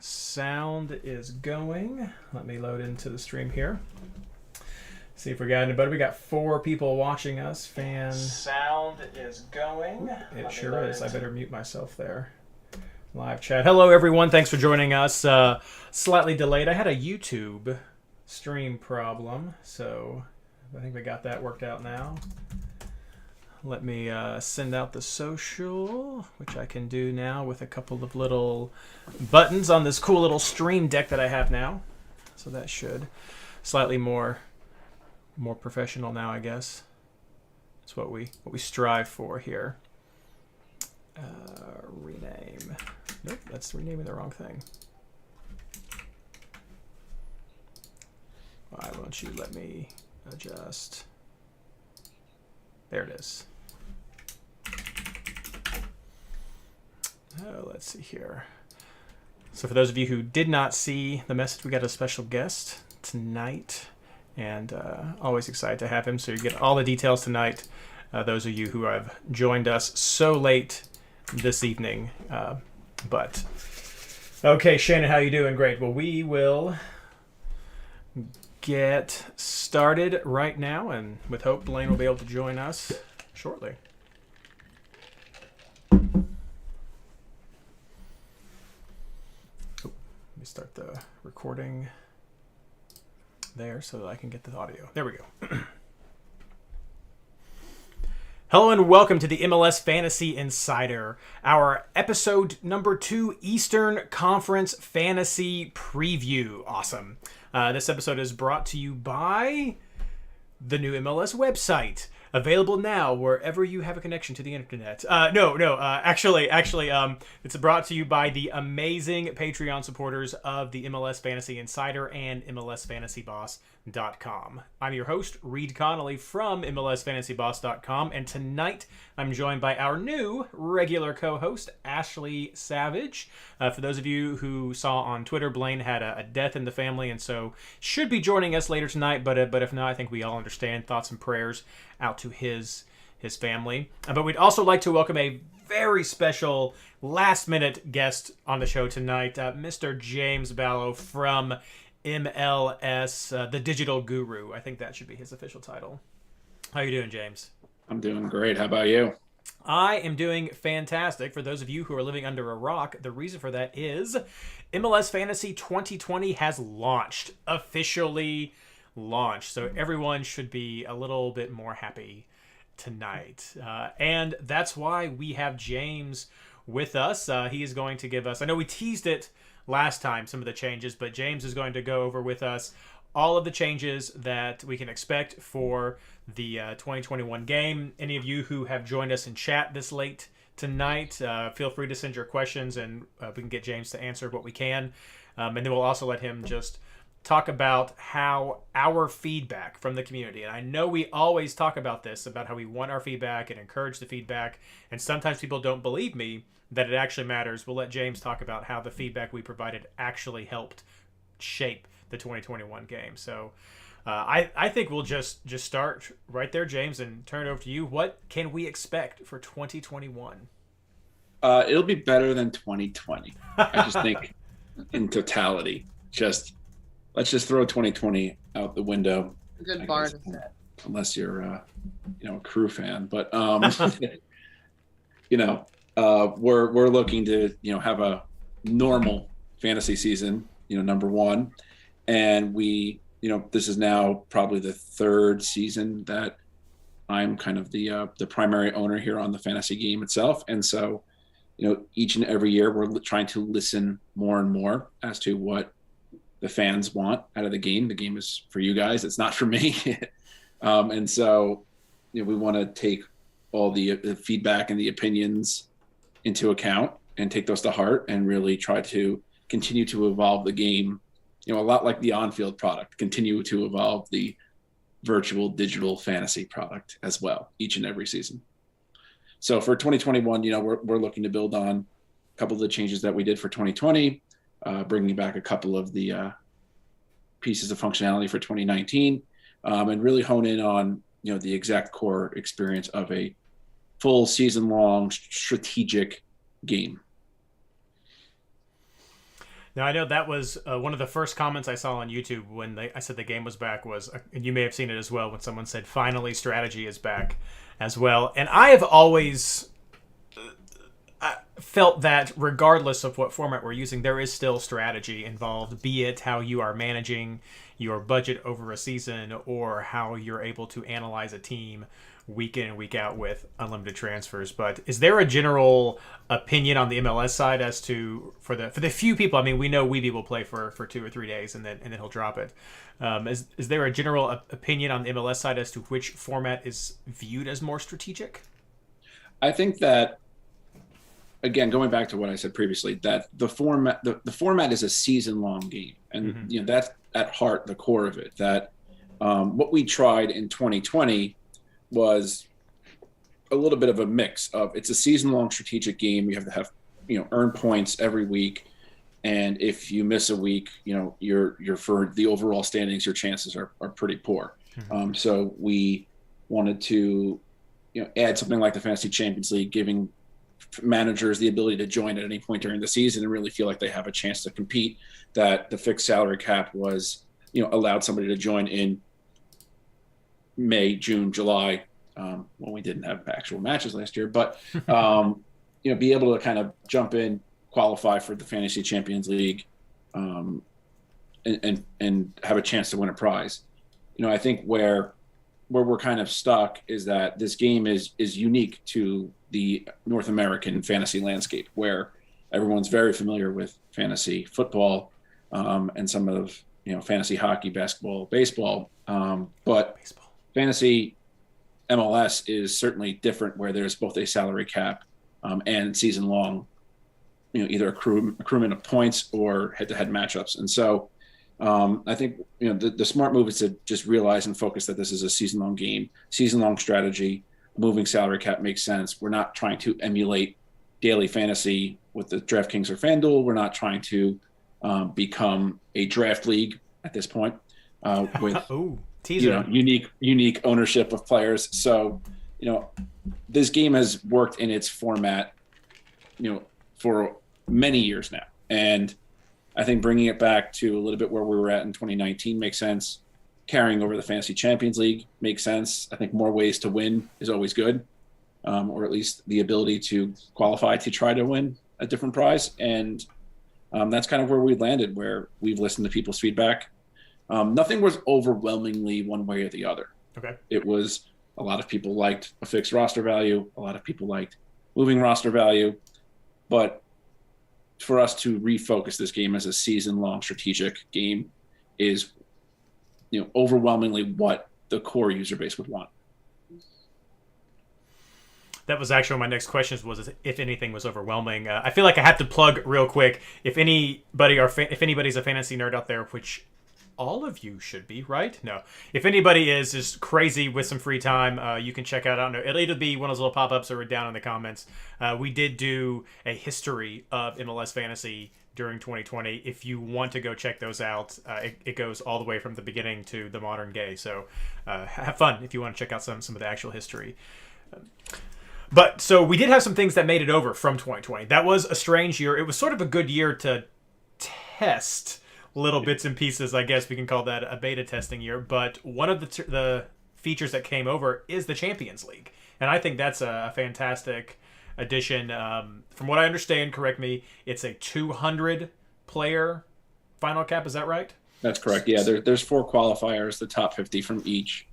Sound is going. Let me load into the stream here. See if we got anybody. We got 4 people watching us. Sound is going. It sure is. I better mute myself there. Live chat. Hello, everyone. Thanks for joining us. Slightly delayed. I had a YouTube stream problem, so I think we got that worked out now. Let me send out the social, which I can do now with a couple of little buttons on this cool little stream deck that I have now. So that should slightly more professional now, I guess. That's what we strive for here. Rename. Nope, that's renaming the wrong thing. Why won't you let me adjust? There it is. Oh, let's see here. So for those of you who did not see the message, we got a special guest tonight, and always excited to have him. So you get all the details tonight. Those of you who have joined us so late this evening. But okay, Shannon, how you doing? Great. Well, we will get started right now, and with hope Blayne will be able to join us shortly. Let me start the recording there so that I can get the audio. There we go. Hello and welcome to the MLS Fantasy Insider, our episode number 2 Eastern Conference Fantasy Preview. Awesome. This episode is brought to you by the new MLS website, available now wherever you have a connection to the internet. Actually, it's brought to you by the amazing Patreon supporters of the MLS Fantasy Insider and MLSFantasyBoss.com. I'm your host, Reid Connolly from MLSFantasyBoss.com, and tonight I'm joined by our new regular co-host, Ashley Savage. For those of you who saw on Twitter, Blayne had a death in the family, and so should be joining us later tonight, but if not, I think we all understand. Thoughts and prayers out to his family. But we'd also like to welcome a very special last-minute guest on the show tonight, Mr. James Ballow from MLS, the Digital Guru. I think that should be his official title. How you doing, James? I'm doing great. How about you? I am doing fantastic. For those of you who are living under a rock, the reason for that is MLS Fantasy 2020 has launched, officially launched. So everyone should be a little bit more happy tonight. And that's why we have James with us. He is going to give us, I know we teased it last time, some of the changes, but James is going to go over with us all of the changes that we can expect for the 2021 game. Any of you who have joined us in chat this late tonight, feel free to send your questions, and we can get James to answer what we can. And then we'll also let him just talk about how our feedback from the community, and I know we always talk about this, about how we want our feedback and encourage the feedback, and sometimes people don't believe me that it actually matters. We'll let James talk about how the feedback we provided actually helped shape the 2021 game. So I think we'll just start right there, James, and turn it over to you. What can we expect for 2021? It'll be better than 2020. I just think in totality, let's just throw 2020 out the window. A good bar to set. Unless you're a Crew fan, but we're looking to have a normal fantasy season, number one, and we this is now probably the 3rd season that I'm kind of the primary owner here on the fantasy game itself, and so each and every year we're trying to listen more and more as to what the fans want out of the game. The game is for you guys. It's not for me. And so, we want to take all the feedback and the opinions into account and take those to heart and really try to continue to evolve the game, a lot like the on-field product, continue to evolve the virtual digital fantasy product as well, each and every season. So for 2021, we're looking to build on a couple of the changes that we did for 2020, bringing back a couple of the pieces of functionality for 2019, and really hone in on the exact core experience of a full season-long strategic game. Now, I know that was one of the first comments I saw on YouTube when I said the game was back was, and you may have seen it as well, when someone said, finally, strategy is back as well. And I have always felt that regardless of what format we're using, there is still strategy involved, be it how you are managing your budget over a season or how you're able to analyze a team week in and week out with unlimited transfers. But is there a general opinion on the MLS side as to for the few people? I mean, we know Weeby will play for 2 or 3 days and then he'll drop it. Is there a general opinion on the MLS side as to which format is viewed as more strategic? I think that, again, going back to what I said previously, that the format is a season-long game, and that's at heart the core of it. That what we tried in 2020 was a little bit of a mix of, it's a season-long strategic game. You have to have earn points every week, and if you miss a week, you're for the overall standings, your chances are pretty poor. So we wanted to add something like the Fantasy Champions League, giving managers the ability to join at any point during the season and really feel like they have a chance to compete. That the fixed salary cap was allowed somebody to join in May, June, July, when we didn't have actual matches last year, but be able to kind of jump in, qualify for the Fantasy Champions League, and have a chance to win a prize. I think where we're kind of stuck is that this game is unique to the North American fantasy landscape, where everyone's very familiar with fantasy football, and some of fantasy hockey, basketball, baseball, but fantasy MLS is certainly different, where there's both a salary cap and season long, either accruement of points or head-to-head matchups. And so I think the smart move is to just realize and focus that this is a season-long game, season-long strategy. Moving salary cap makes sense. We're not trying to emulate daily fantasy with the DraftKings or FanDuel. We're not trying to become a draft league at this point with unique ownership of players. So this game has worked in its format for many years now, and I think bringing it back to a little bit where we were at in 2019 makes sense. Carrying over the Fantasy Champions League makes sense. I think more ways to win is always good, or at least the ability to qualify to try to win a different prize. And that's kind of where we landed, where we've listened to people's feedback. Nothing was overwhelmingly one way or the other. Okay. It was, a lot of people liked a fixed roster value. A lot of people liked moving roster value. But for us to refocus this game as a season-long strategic game is overwhelmingly what the core user base would want. That was actually one of my next questions, was if anything was overwhelming. I feel like I have to plug real quick. If anybody's a fantasy nerd out there, which all of you should be, right? No. If anybody is just crazy with some free time, you can check out, I don't know, it'll either be one of those little pop-ups or down in the comments. We did do a history of MLS Fantasy during 2020. If you want to go check those out, it goes all the way from the beginning to the modern day. So have fun if you want to check out some of the actual history. But so we did have some things that made it over from 2020. That was a strange year. It was sort of a good year to test little bits and pieces. I guess we can call that a beta testing year. But one of the features that came over is the Champions League. And I think that's a fantastic addition. From what I understand, correct me, it's a 200-player final cap. Is that right? That's correct. Yeah, there's 4 qualifiers, the top 50 from each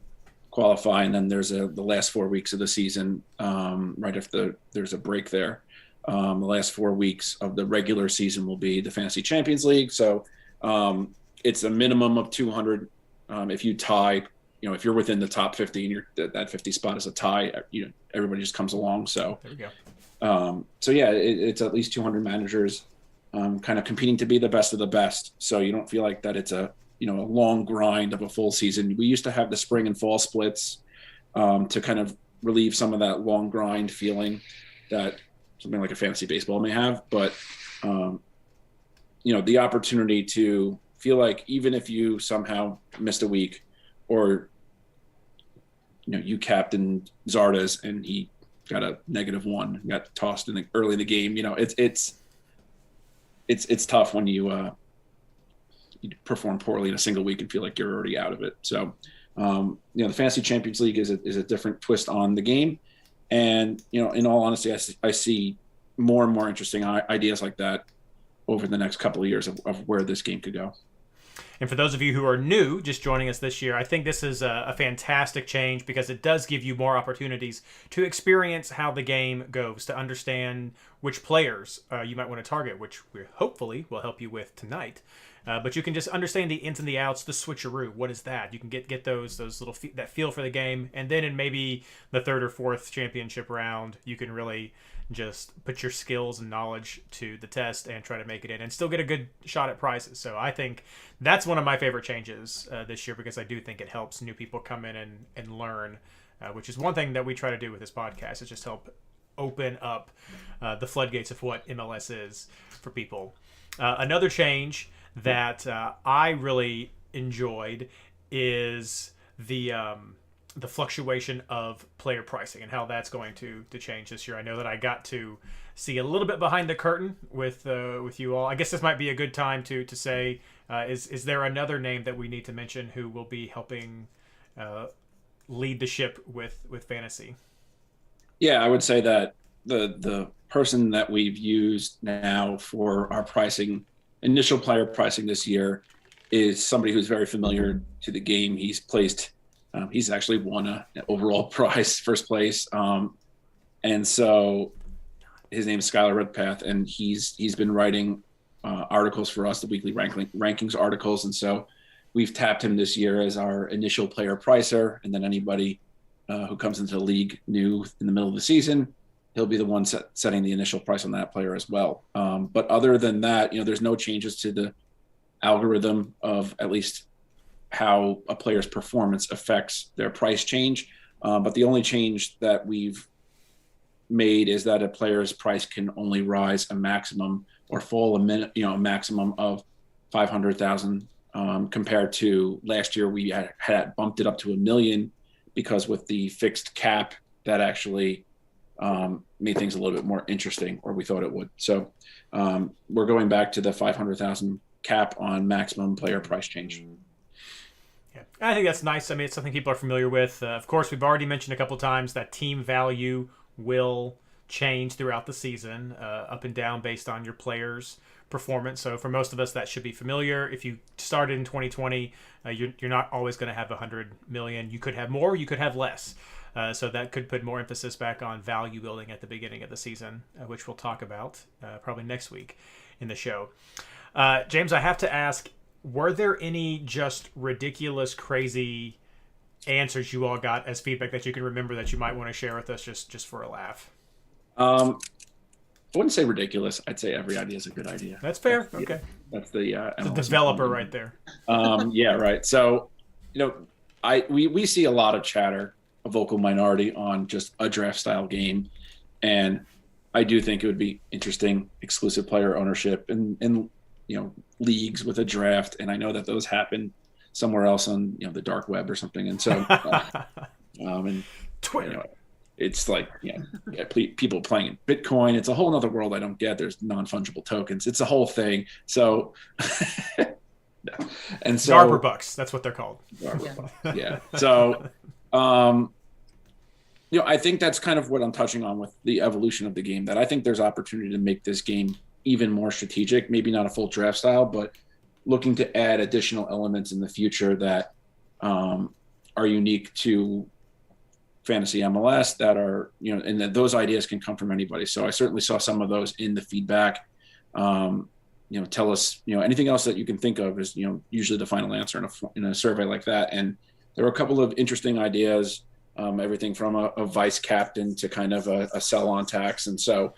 qualify, and then there's the last 4 weeks of the season, right after there's a break there. The last 4 weeks of the regular season will be the Fantasy Champions League. So it's a minimum of 200. If you tie, if you're within the top 50 and that 50 spot is a tie, everybody just comes along. So there you go. So yeah, it's at least 200 managers kind of competing to be the best of the best. So you don't feel like that it's a long grind of a full season. We used to have the spring and fall splits to kind of relieve some of that long grind feeling that something like a fantasy baseball may have. But the opportunity to feel like even if you somehow missed a week, or you captained Zardes and he got a -1, got tossed early in the game. it's tough when you perform poorly in a single week and feel like you're already out of it. So, the Fantasy Champions League is a different twist on the game. And, in all honesty, I see more and more interesting ideas like that over the next couple of years of where this game could go. And for those of you who are new, just joining us this year, I think this is a fantastic change because it does give you more opportunities to experience how the game goes, to understand which players you might want to target, which we hopefully will help you with tonight. But you can just understand the ins and the outs, the switcheroo. What is that? You can get those little that feel for the game, and then in maybe the third or fourth championship round, you can really just put your skills and knowledge to the test and try to make it in and still get a good shot at prizes. So I think that's one of my favorite changes this year because I do think it helps new people come in and learn, which is one thing that we try to do with this podcast, is just help open up the floodgates of what MLS is for people. Another change that I really enjoyed is the fluctuation of player pricing and how that's going to change this year. I know that I got to see a little bit behind the curtain with you all. I guess this might be a good time to say, is there another name that we need to mention who will be helping lead the ship with fantasy? Yeah, I would say that the person that we've used now for our initial player pricing this year is somebody who's very familiar to the game. He's placed, he's actually won an overall prize, first place. And so his name is Skylar Redpath, and he's been writing articles for us, the weekly rankings articles. And so we've tapped him this year as our initial player pricer. And then anybody who comes into the league new in the middle of the season, he'll be the one setting the initial price on that player as well. But other than that, there's no changes to the algorithm of at least how a player's performance affects their price change. But the only change that we've made is that a player's price can only rise a maximum or fall a maximum of 500,000. Compared to last year, we had bumped it up to $1 million because with the fixed cap, that actually made things a little bit more interesting, or we thought it would. So we're going back to the 500,000 cap on maximum player price change. Yeah, I think that's nice. I mean, it's something people are familiar with. Of course, we've already mentioned a couple of times that team value will change throughout the season, up and down based on your players' performance. So for most of us, that should be familiar. If you started in 2020, you're not always going to have 100 million. You could have more, you could have less. So that could put more emphasis back on value building at the beginning of the season, which we'll talk about probably next week in the show. James, I have to ask, were there any just ridiculous, crazy answers you all got as feedback that you can remember that you might want to share with us just for a laugh? I wouldn't say ridiculous. I'd say every idea is a good idea. That's fair. Okay. That's the developer right there. Yeah, right. So, we see a lot of chatter, a vocal minority on just a draft style game. And I do think it would be interesting, exclusive player ownership and leagues with a draft. And I know that those happen somewhere else on, the dark web or something. And so, and Twitter. It's like, people playing Bitcoin. It's a whole nother world I don't get. There's non-fungible tokens. It's a whole thing. So, and so Garber bucks, that's what they're called. Yeah. So, I think that's kind of what I'm touching on with the evolution of the game, that I think there's opportunity to make this game even more strategic, maybe not a full draft style, but looking to add additional elements in the future that are unique to fantasy MLS that are, and that those ideas can come from anybody. So I certainly saw some of those in the feedback. Tell us, anything else that you can think of is, usually the final answer in a survey like that. And there were a couple of interesting ideas, everything from a vice captain to kind of a sell-on tax. And so,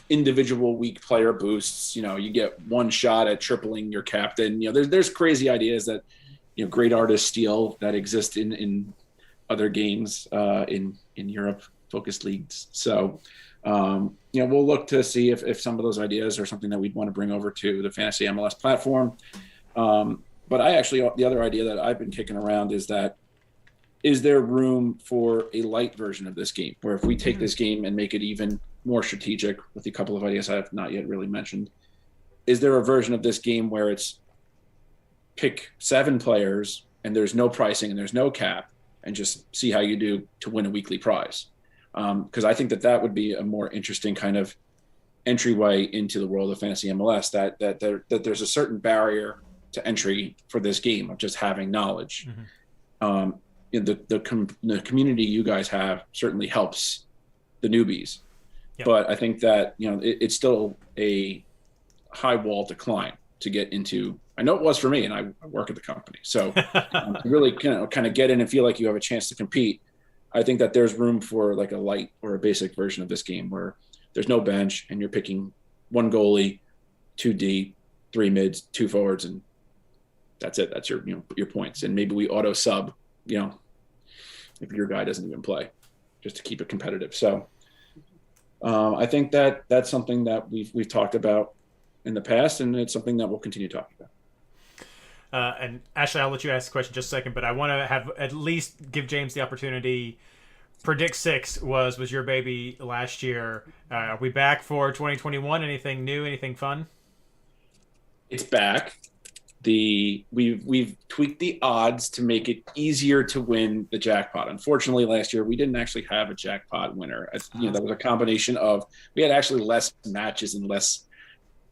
individual weak player boosts, you get one shot at tripling your captain. There's crazy ideas that, great artists steal that exist in other games in Europe focused leagues. So, we'll look to see if some of those ideas are something that we'd want to bring over to the Fantasy MLS platform. But the other idea that I've been kicking around is there room for a light version of this game, where if we take this game and make it even more strategic with a couple of ideas I have not yet really mentioned. Is there a version of this game where it's pick 7 players and there's no pricing and there's no cap, and just see how you do to win a weekly prize? Because I think that would be a more interesting kind of entryway into the world of fantasy MLS, that there's a certain barrier to entry for this game of just having knowledge. The community you guys have certainly helps the newbies. Yep. But I think that, it's still a high wall to climb to get into. I know it was for me, and I work at the company. So to really kind of get in and feel like you have a chance to compete, I think that there's room for like a light or a basic version of this game where there's no bench and you're picking 1 goalie, 2 D, 3 mids, 2 forwards, and that's it. That's your points. And maybe we auto sub, if your guy doesn't even play, just to keep it competitive. So I think that that's something that we've talked about in the past, and it's something that we'll continue talking about. And Ashley, I'll let you ask the question in just a second, but I want to have at least give James the opportunity. Predict 6 was your baby last year. Are we back for 2021? Anything new? Anything fun? It's back. We've tweaked the odds to make it easier to win the jackpot. Unfortunately, last year we didn't actually have a jackpot winner. That was a combination of, we had actually less matches and less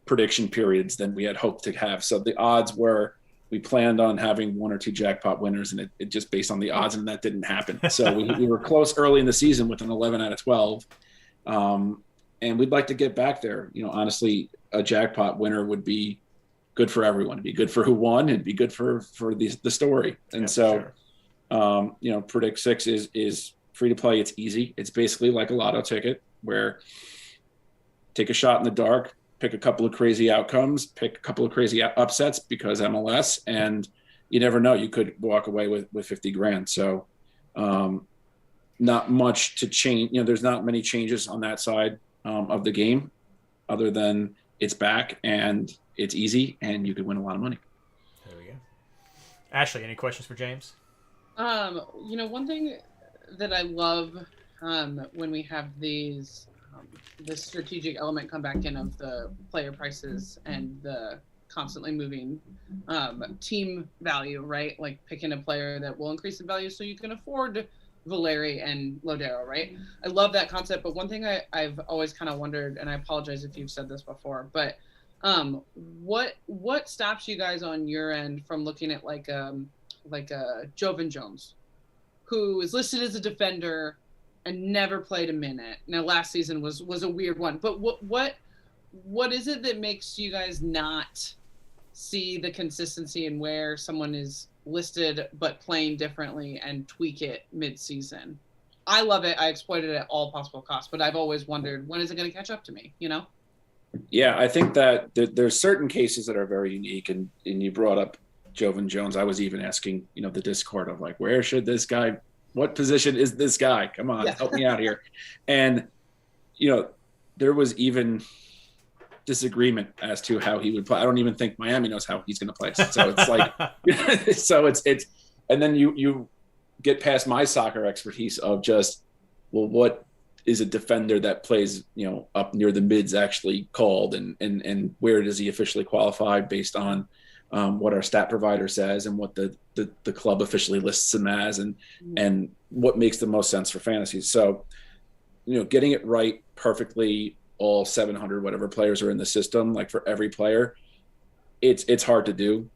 prediction periods than we had hoped to have. So the odds were, we planned on having 1 or 2 jackpot winners, and it just based on the odds, and that didn't happen. So we were close early in the season with an 11 out of 12. And we'd like to get back there. Honestly, a jackpot winner would be good for everyone. It'd be good for who won. It'd be good for the story. And Predict 6 is free to play. It's easy. It's basically like a lotto ticket where take a shot in the dark, pick a couple of crazy outcomes, pick a couple of crazy upsets because MLS, and you never know, you could walk away with 50 grand. So not much to change. There's not many changes on that side of the game other than it's back and it's easy and you could win a lot of money. There we go. Ashley, any questions for James? One thing that I love when we have these the strategic element come back in of the player prices and the constantly moving team value, right? Like picking a player that will increase in value so you can afford Valeri and Lodero, right? I love that concept, but one thing I've always kind of wondered, and I apologize if you've said this before, but what stops you guys on your end from looking at like a Jovan Jones, who is listed as a defender and never played a minute? Now, last season was a weird one, but what is it that makes you guys not see the consistency in where someone is listed but playing differently and tweak it mid-season? I love it. I exploit it at all possible costs, but I've always wondered, when is it going to catch up to me, Yeah, I think that there's certain cases that are very unique, and you brought up Jovan Jones. I was even asking, the Discord of like, where should this guy, what position is this guy? Come on, help me out here. And, there was even disagreement as to how he would play. I don't even think Miami knows how he's going to play. So it's like, it's, and then you get past my soccer expertise of just, well, what is a defender that plays, up near the mids actually called, and where does he officially qualify based on what our stat provider says and what the club officially lists him as, and what makes the most sense for fantasy. So, getting it right perfectly, all 700 whatever players are in the system, like for every player, it's hard to do.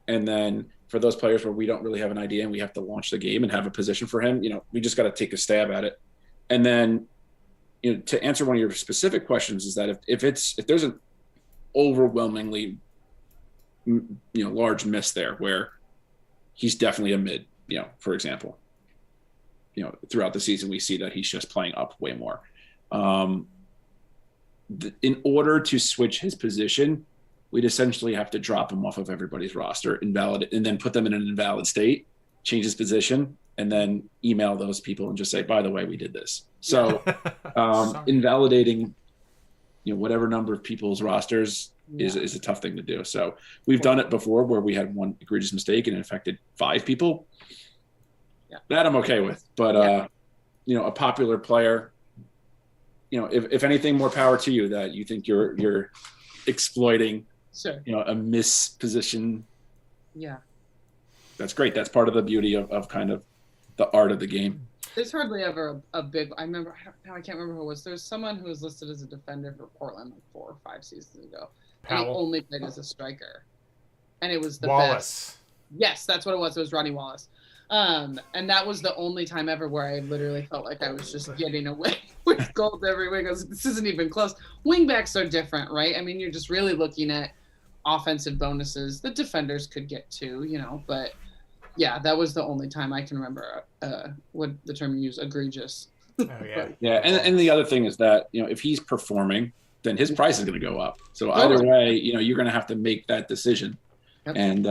And then for those players where we don't really have an idea and we have to launch the game and have a position for him, we just got to take a stab at it. And then, to answer one of your specific questions, is that if there's an overwhelmingly large miss there where he's definitely a mid, for example, throughout the season we see that he's just playing up way more. In order to switch his position, we'd essentially have to drop him off of everybody's roster, invalid, and then put them in an invalid state, change his position, and then email those people and just say, by the way, we did this. So invalidating, whatever number of people's rosters is a tough thing to do. So we've done it before where we had one egregious mistake and it affected 5 people. Yeah. That I'm okay with. But, a popular player, if anything, more power to you that you think you're exploiting, Sure. a misposition. Yeah. That's great. That's part of the beauty of kind of the art of the game. There's hardly ever a big. I can't remember who it was. There's someone who was listed as a defender for Portland like 4 or 5 seasons ago, and he only played as a striker, and it was the best. Yes, that's what it was. It was Ronnie Wallace, and that was the only time ever where I literally felt like I was just getting away with goals every week. I was like, this isn't even close. Wingbacks are different, right? I mean, you're just really looking at offensive bonuses. The defenders could get too, but. Yeah, that was the only time I can remember what the term you use, egregious. Oh, yeah. Yeah, and the other thing is that, if he's performing, then his price is going to go up. So either way, you're going to have to make that decision. Yep. And,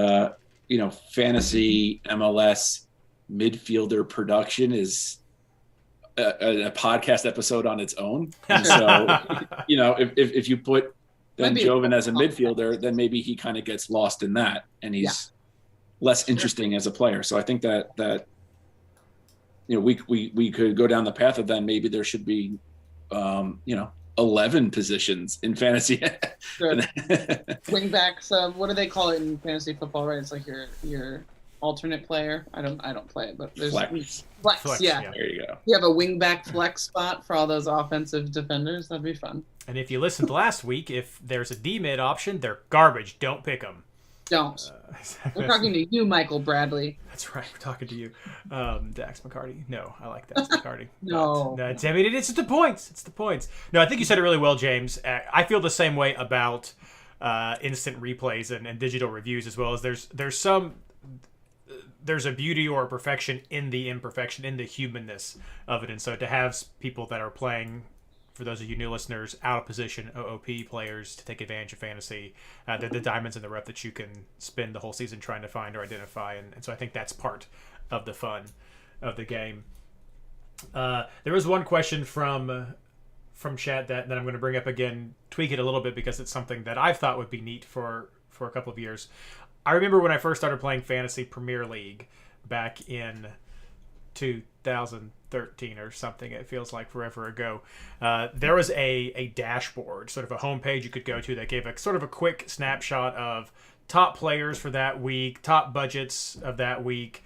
fantasy MLS midfielder production is a podcast episode on its own. And so, if you put then Joven as a midfielder, then maybe he kind of gets lost in that, and he's less interesting as a player. So I think that we could go down the path of then maybe there should be 11 positions in fantasy. Sure. Wingbacks, what do they call it in fantasy football, right? It's like your alternate player. I don't play it, but there's flex. Yeah. There you go. You have a wingback flex spot for all those offensive defenders. That'd be fun. And if you listened last week, if there's a D-mid option, they're garbage. Don't pick them. Don't. We're talking to you, Michael Bradley. That's right. We're talking to you. Dax McCarty. No, I like Dax McCarty. No. I mean, it's the points. It's the points. No, I think you said it really well, James. I feel the same way about instant replays and digital reviews as well. As there's a beauty or a perfection in the imperfection, in the humanness of it. And so to have people that are playing, for those of you new listeners, out of position OOP players to take advantage of fantasy, the diamonds in the rough that you can spend the whole season trying to find or identify. And so I think that's part of the fun of the game. There was one question from chat that I'm going to bring up again, tweak it a little bit because it's something that I've thought would be neat for a couple of years. I remember when I first started playing Fantasy Premier League back in 2013 or something. It feels like forever ago. There was a dashboard, sort of a homepage you could go to that gave a sort of a quick snapshot of top players for that week, top budgets of that week,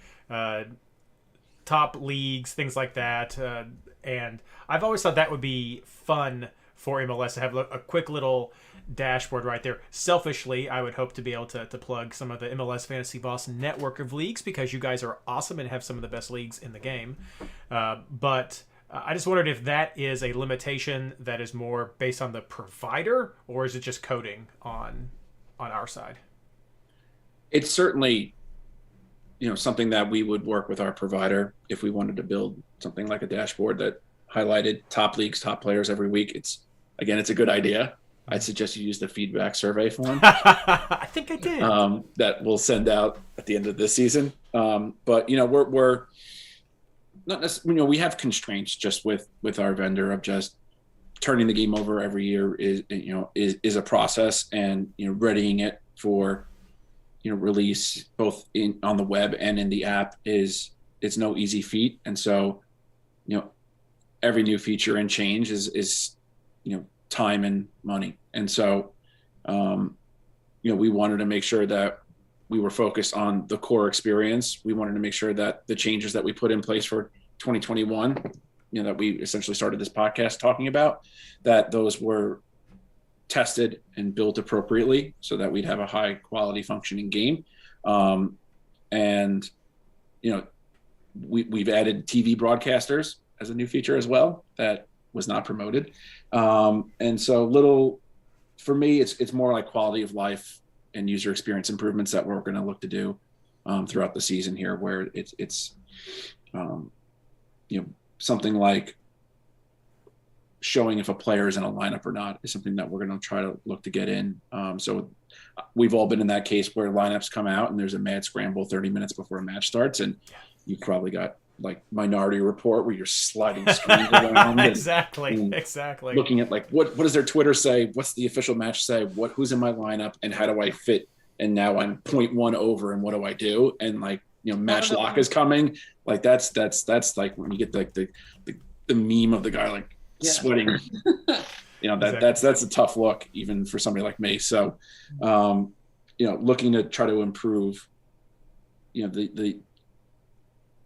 top leagues, things like that. And I've always thought that would be fun for MLS to have a quick little dashboard right there. Selfishly, I would hope to be able to plug some of the MLS Fantasy Boss network of leagues because you guys are awesome and have some of the best leagues in the game. But I just wondered if that is a limitation that is more based on the provider, or is it just coding on our side? It's certainly something that we would work with our provider if we wanted to build something like a dashboard that highlighted top leagues, top players every week. It's a good idea. I'd suggest you use the feedback survey form. I think I did. That we'll send out at the end of this season. But we're not necessarily, we have constraints just with our vendor of just turning the game over every year is a process, and readying it for release both on the web and in the app it's no easy feat. And so every new feature and change is time and money. And so, we wanted to make sure that we were focused on the core experience. We wanted to make sure that the changes that we put in place for 2021, that we essentially started this podcast talking about, that those were tested and built appropriately so that we'd have a high quality functioning game. And, we've added TV broadcasters as a new feature as well that was not promoted. And so for me, it's more like quality of life and user experience improvements that we're going to look to do throughout the season here, where it's something like showing if a player is in a lineup or not is something that we're going to try to look to get in. So we've all been in that case where lineups come out and there's a mad scramble 30 minutes before a match starts, and you've probably got like Minority Report where you're sliding screens around. Exactly. Looking at like, what does their Twitter say? What's the official match say? Who's in my lineup and how do I fit? And now I'm 0.1 over and what do I do? And like, match lock is coming. Like that's like when you get like the meme of the guy like sweating. Exactly. That's a tough look even for somebody like me. So, looking to try to improve, the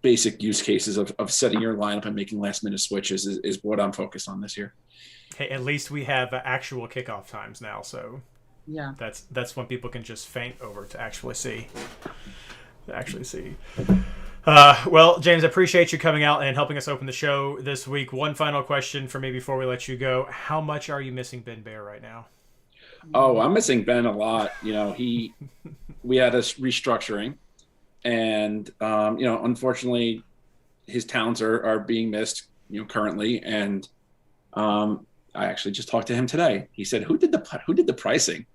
basic use cases of setting your lineup and making last minute switches is what I'm focused on this year. Hey, at least we have actual kickoff times now, so yeah, that's when people can just faint over to actually see. Well, James, I appreciate you coming out and helping us open the show this week. One final question for me before we let you go: how much are you missing Ben Bear right now? Oh, I'm missing Ben a lot. We had a restructuring, and unfortunately, his talents are being missed. Currently, and I actually just talked to him today. He said, "Who did the pricing?"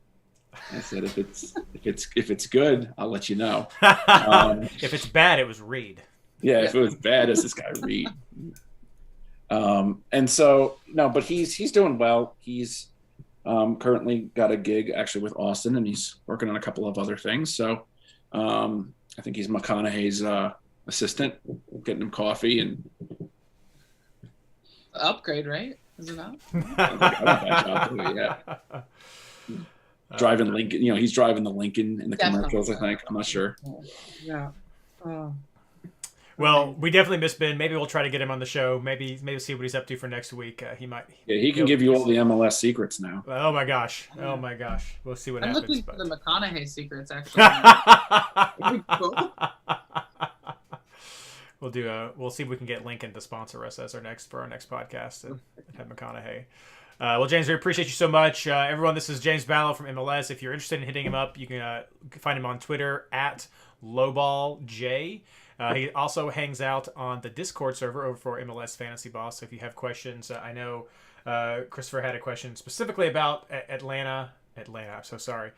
I said, "If it's good, I'll let you know." If it's bad, it was Reid. Yeah, if it was bad, it's this guy Reid. And so no, but he's doing well. He's currently got a gig actually with Austin, and he's working on a couple of other things. So I think he's McConaughey's assistant, getting him coffee and upgrade, right? Is it not? Yeah. Driving Lincoln, he's driving the Lincoln in the commercials. I think. I'm not sure. Yeah. Well, we definitely miss Ben. Maybe we'll try to get him on the show. Maybe see what he's up to for next week. He might. Yeah, he can give you all the MLS secrets now. Oh my gosh! We'll see what happens. I'm looking for the McConaughey secrets actually. We'll see if we can get Lincoln to sponsor us as our next podcast and have McConaughey. Well, James, we appreciate you so much. Everyone, this is James Ballow from MLS. If you're interested in hitting him up, you can find him on Twitter at LowballJ. He also hangs out on the Discord server over for MLS Fantasy Boss. So if you have questions, I know Christopher had a question specifically about Atlanta. I'm so sorry.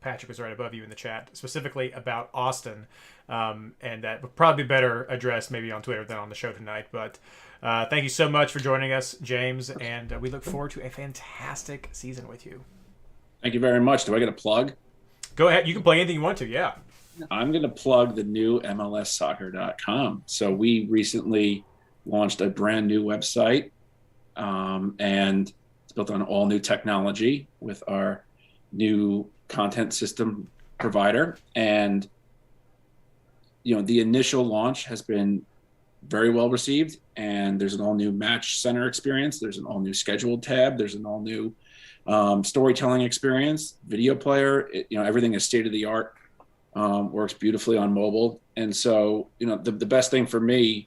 Patrick was right above you in the chat, specifically about Austin. And that would probably be better addressed maybe on Twitter than on the show tonight. But thank you so much for joining us, James. And we look forward to a fantastic season with you. Thank you very much. Do I get a plug? Go ahead. You can play anything you want to. Yeah. I'm going to plug the new MLSsoccer.com. So we recently launched a brand new website, and it's built on all new technology with our new content system provider. And, the initial launch has been very well received, and there's an all new match center experience. There's an all new scheduled tab. There's an all new storytelling experience, video player. Everything is state of the art. Works beautifully on mobile. And so, the best thing for me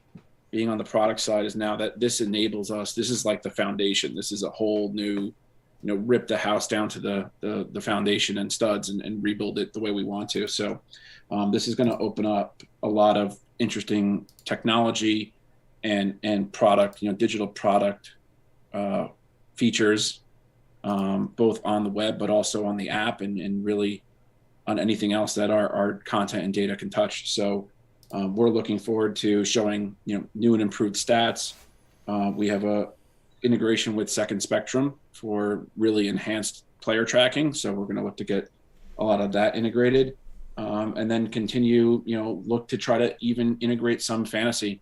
being on the product side is now that this enables us, this is like the foundation. This is a whole new, rip the house down to the foundation and studs and rebuild it the way we want to. So this is going to open up a lot of interesting technology and product, digital product features, both on the web, but also on the app and really on anything else that our content and data can touch. So we're looking forward to showing new and improved stats. We have a integration with Second Spectrum for really enhanced player tracking. So we're going to look to get a lot of that integrated, and then continue look to try to even integrate some fantasy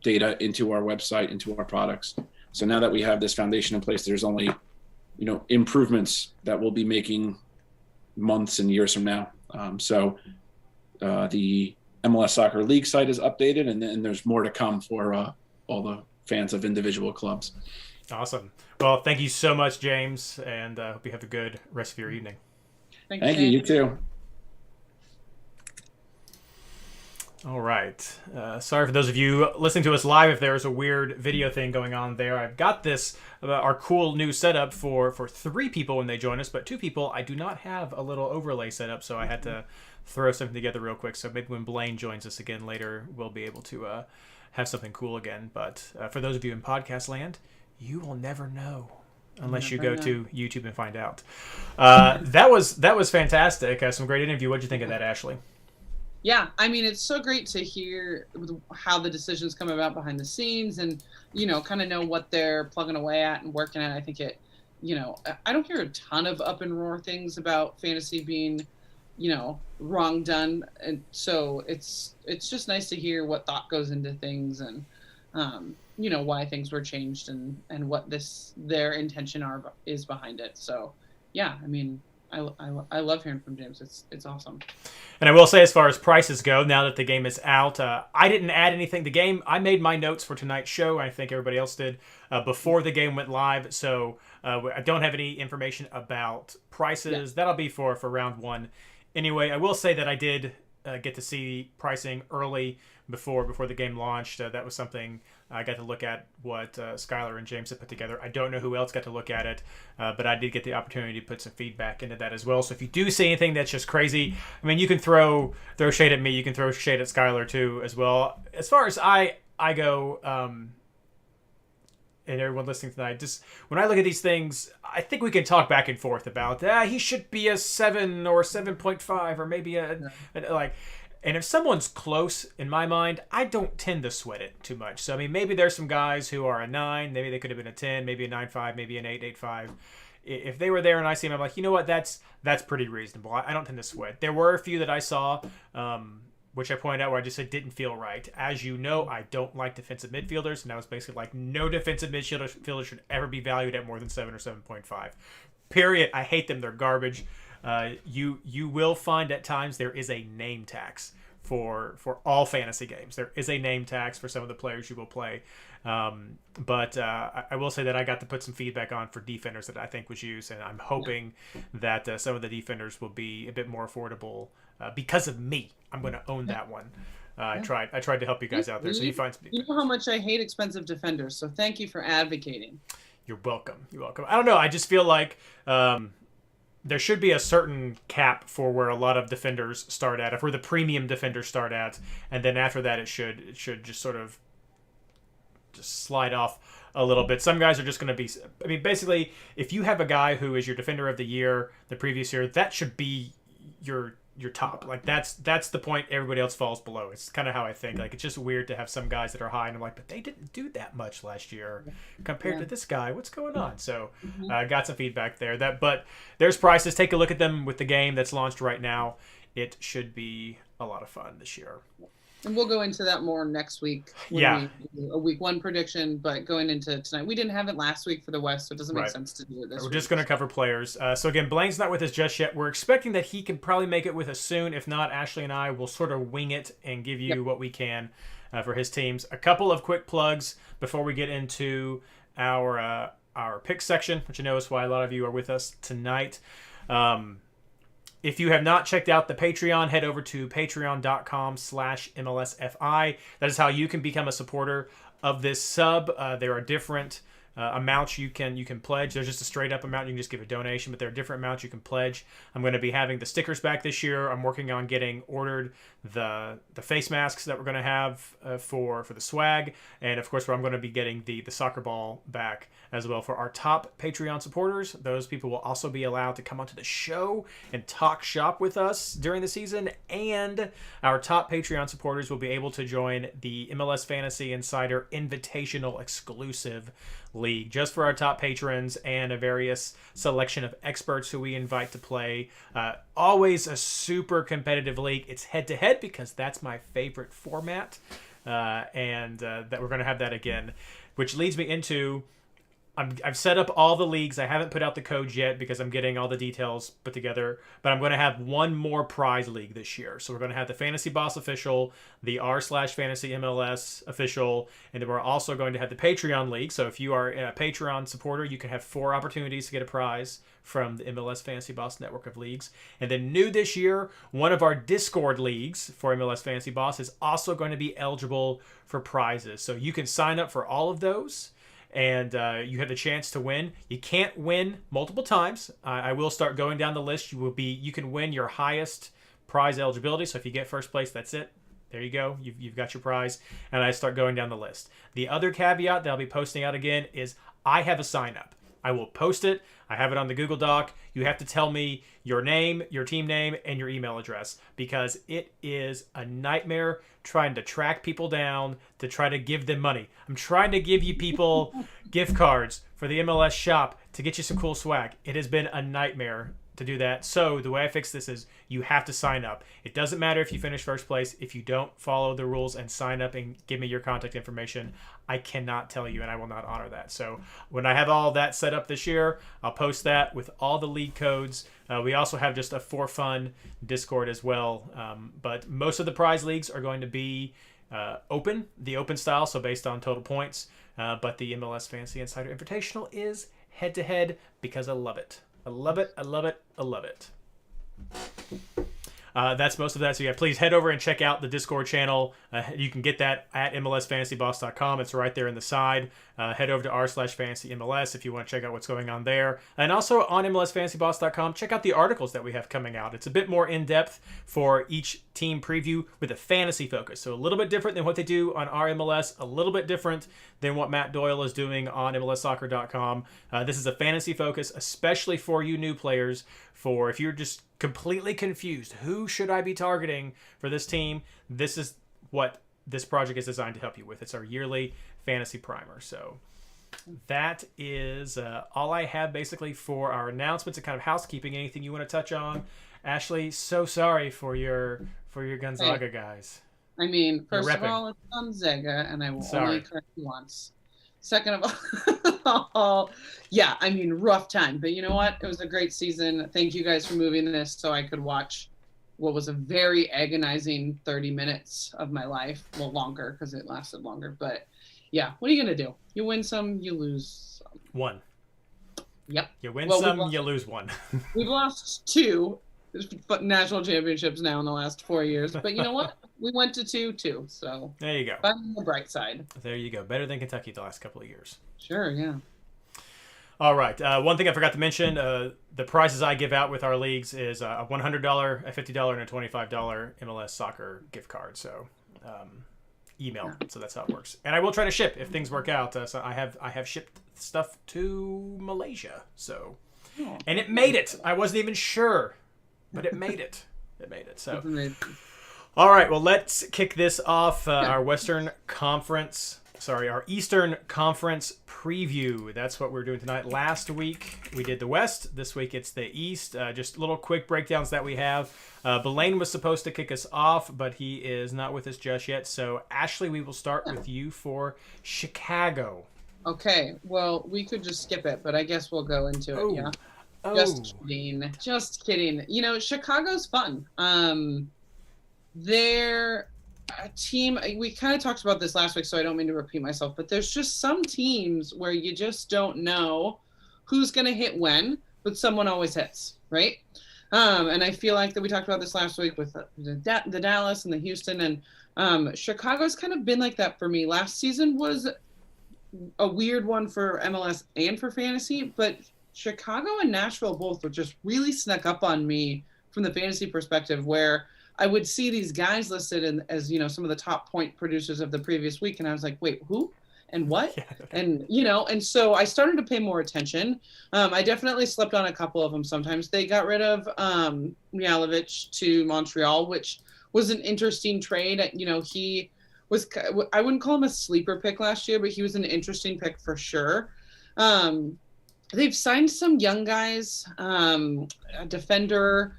data into our website, into our products. So now that we have this foundation in place, there's only improvements that we'll be making months and years from now. So the MLS Soccer League site is updated, and then there's more to come for all the fans of individual clubs. Awesome. Well, thank you so much, James, and I hope you have a good rest of your evening. Thank you. You too. All right. Sorry for those of you listening to us live if there's a weird video thing going on there. I've got this, our cool new setup for 3 people when they join us, but 2 people, I do not have a little overlay set up, so I had to throw something together real quick. So maybe when Blayne joins us again later, we'll be able to have something cool again. But for those of you in podcast land, you will never know unless you go to YouTube and find out. That was fantastic. Some great interview. What'd you think of that, Ashley? Yeah, I mean, it's so great to hear how the decisions come about behind the scenes and, kind of know what they're plugging away at and working at. I think it, I don't hear a ton of up and roar things about fantasy being, wrong done. And so it's just nice to hear what thought goes into things. And, why things were changed and what their intention is behind it. So yeah, I mean, I love hearing from James. It's awesome. And I will say, as far as prices go, now that the game is out, I didn't add anything. The game, I made my notes for tonight's show. I think everybody else did before the game went live. So I don't have any information about prices. Yeah. That'll be for round one. Anyway, I will say that I did get to see pricing early before the game launched. That was something I got to look at, what Skylar and James had put together. I don't know who else got to look at it, but I did get the opportunity to put some feedback into that as well. So if you do see anything that's just crazy, I mean, you can throw shade at me. You can throw shade at Skylar too as well. As far as I go, and everyone listening tonight, just when I look at these things, I think we can talk back and forth about he should be a 7 or 7.5 or maybe like. And if someone's close, in my mind, I don't tend to sweat it too much. So, I mean, maybe there's some guys who are a 9. Maybe they could have been a 10, maybe a 9.5, maybe an 8.5. If they were there and I see them, I'm like, you know what, that's pretty reasonable. I don't tend to sweat. There were a few that I saw, which I pointed out where I just said didn't feel right. As you know, I don't like defensive midfielders. And I was basically like, no defensive midfielder should ever be valued at more than 7 or 7.5. Period. I hate them. They're garbage. You will find at times there is a name tax for all fantasy games. There is a name tax for some of the players you will play. But I will say that I got to put some feedback on for defenders that I think was used, and I'm hoping that some of the defenders will be a bit more affordable because of me. I'm going to own that one. I tried to help you guys out there. So you find some defenders. You know how much I hate expensive defenders, so thank you for advocating. You're welcome. I don't know. I just feel like there should be a certain cap for where a lot of defenders start at, if where the premium defenders start at, and then after that it should just sort of just slide off a little bit. Some guys are just going to be, I mean, basically, if you have a guy who is your defender of the year the previous year, that should be your top. Like that's the point. Everybody else falls below. It's kind of how I think. Like, it's just weird to have some guys that are high and I'm like, but they didn't do that much last year compared to this guy. What's going on? So I got some feedback there. But there's prices. Take a look at them with the game that's launched right now. It should be a lot of fun this year. And we'll go into that more next week. We do a week one prediction, but going into tonight, we didn't have it last week for the West, so it doesn't make sense to do it this week. We're just going to cover players. So again, Blayne's not with us just yet. We're expecting that he can probably make it with us soon. If not, Ashley and I will sort of wing it and give you what we can for his teams. A couple of quick plugs before we get into our pick section, which I know is why a lot of you are with us tonight. If you have not checked out the Patreon, head over to patreon.com/MLSFI. That is how you can become a supporter of this sub. There are different amounts you can pledge. There's just a straight up amount. You can just give a donation, but there are different amounts you can pledge. I'm going to be having the stickers back this year. I'm working on getting ordered the face masks that we're going to have for the swag. And of course, I'm going to be getting the soccer ball back as well for our top Patreon supporters. Those people will also be allowed to come onto the show and talk shop with us during the season. And our top Patreon supporters will be able to join the MLS Fantasy Insider Invitational exclusive league just for our top patrons and a various selection of experts who we invite to play. Always a super competitive league. It's head-to-head because that's my favorite format. And that we're going to have that again, which leads me into... I've set up all the leagues. I haven't put out the codes yet because I'm getting all the details put together. But I'm going to have one more prize league this year. So we're going to have the Fantasy Boss official, the r/Fantasy MLS official, and then we're also going to have the Patreon league. So if you are a Patreon supporter, you can have 4 opportunities to get a prize from the MLS Fantasy Boss network of leagues. And then new this year, one of our Discord leagues for MLS Fantasy Boss is also going to be eligible for prizes. So you can sign up for all of those. And you have the chance to win. You can't win multiple times. I will start going down the list. You can win your highest prize eligibility. So if you get first place, that's it. There you go. You've got your prize. And I start going down the list. The other caveat that I'll be posting out again is I have a sign up. I will post it. I have it on the Google Doc. You have to tell me your name, your team name, and your email address because it is a nightmare trying to track people down to try to give them money. I'm trying to give you people gift cards for the MLS shop to get you some cool swag. It has been a nightmare to do that. So the way I fix this is you have to sign up. It doesn't matter if you finish first place. If you don't follow the rules and sign up and give me your contact information, I cannot tell you and I will not honor that. So when I have all that set up this year, I'll post that with all the league codes. We also have just a for fun Discord as well. But most of the prize leagues are going to be the open style, so based on total points. But the MLS Fantasy Insider Invitational is head-to-head because I love it. I love it. I love it. I love it. That's most of that. So yeah, please head over and check out the Discord channel. You can get that at MLSFantasyBoss.com. It's right there in the side. Head over to r/FantasyMLS if you want to check out what's going on there. And also on MLSFantasyBoss.com, check out the articles that we have coming out. It's a bit more in-depth for each team preview with a fantasy focus. So a little bit different than what they do on RMLS, a little bit different than what Matt Doyle is doing on MLSsoccer.com. This is a fantasy focus, especially for you new players. For if you're just completely confused, who should I be targeting for this team? This is what this project is designed to help you with. It's our yearly fantasy primer. So that is all I have basically for our announcements and kind of housekeeping. Anything you want to touch on? Ashley, so sorry for your Gonzaga guys. I mean, first of all, it's Gonzaga, and I will only correct you once. Second of all, yeah, I mean, rough time. But you know what? It was a great season. Thank you guys for moving this so I could watch what was a very agonizing 30 minutes of my life. Well, longer because it lasted longer. But yeah, what are you going to do? You win some, you lose some. One. Yep. You win some, you lose one. We've lost 2 national championships now in the last 4 years. But you know what? We went to 2 too. So there you go. On the bright side. There you go. Better than Kentucky the last couple of years. Sure, yeah. All right. One thing I forgot to mention, the prizes I give out with our leagues is a $100, a $50, and a $25 MLS soccer gift card. So email. So that's how it works. And I will try to ship if things work out. So I have shipped stuff to Malaysia. So, and it made it. I wasn't even sure, but it made it. It made it. So. All right, well, let's kick this off. Our Eastern Conference preview. That's what we're doing tonight. Last week, we did the West. This week, it's the East. Just little quick breakdowns that we have. Blayne was supposed to kick us off, but he is not with us just yet. So, Ashley, we will start with you for Chicago. Okay, well, we could just skip it, but I guess we'll go into it, yeah? Just kidding. You know, Chicago's fun. They're a team, we kind of talked about this last week, so I don't mean to repeat myself, but there's just some teams where you just don't know who's going to hit when, but someone always hits, right? And I feel like that we talked about this last week with the Dallas and the Houston, and Chicago's kind of been like that for me. Last season was a weird one for MLS and for fantasy, but Chicago and Nashville both were just really snuck up on me from the fantasy perspective, where I would see these guys listed as, you know, some of the top point producers of the previous week. And I was like, wait, who and what? And, you know, and so I started to pay more attention. I definitely slept on a couple of them sometimes. They got rid of Mialovic to Montreal, which was an interesting trade. You know, he was, I wouldn't call him a sleeper pick last year, but he was an interesting pick for sure. They've signed some young guys, a defender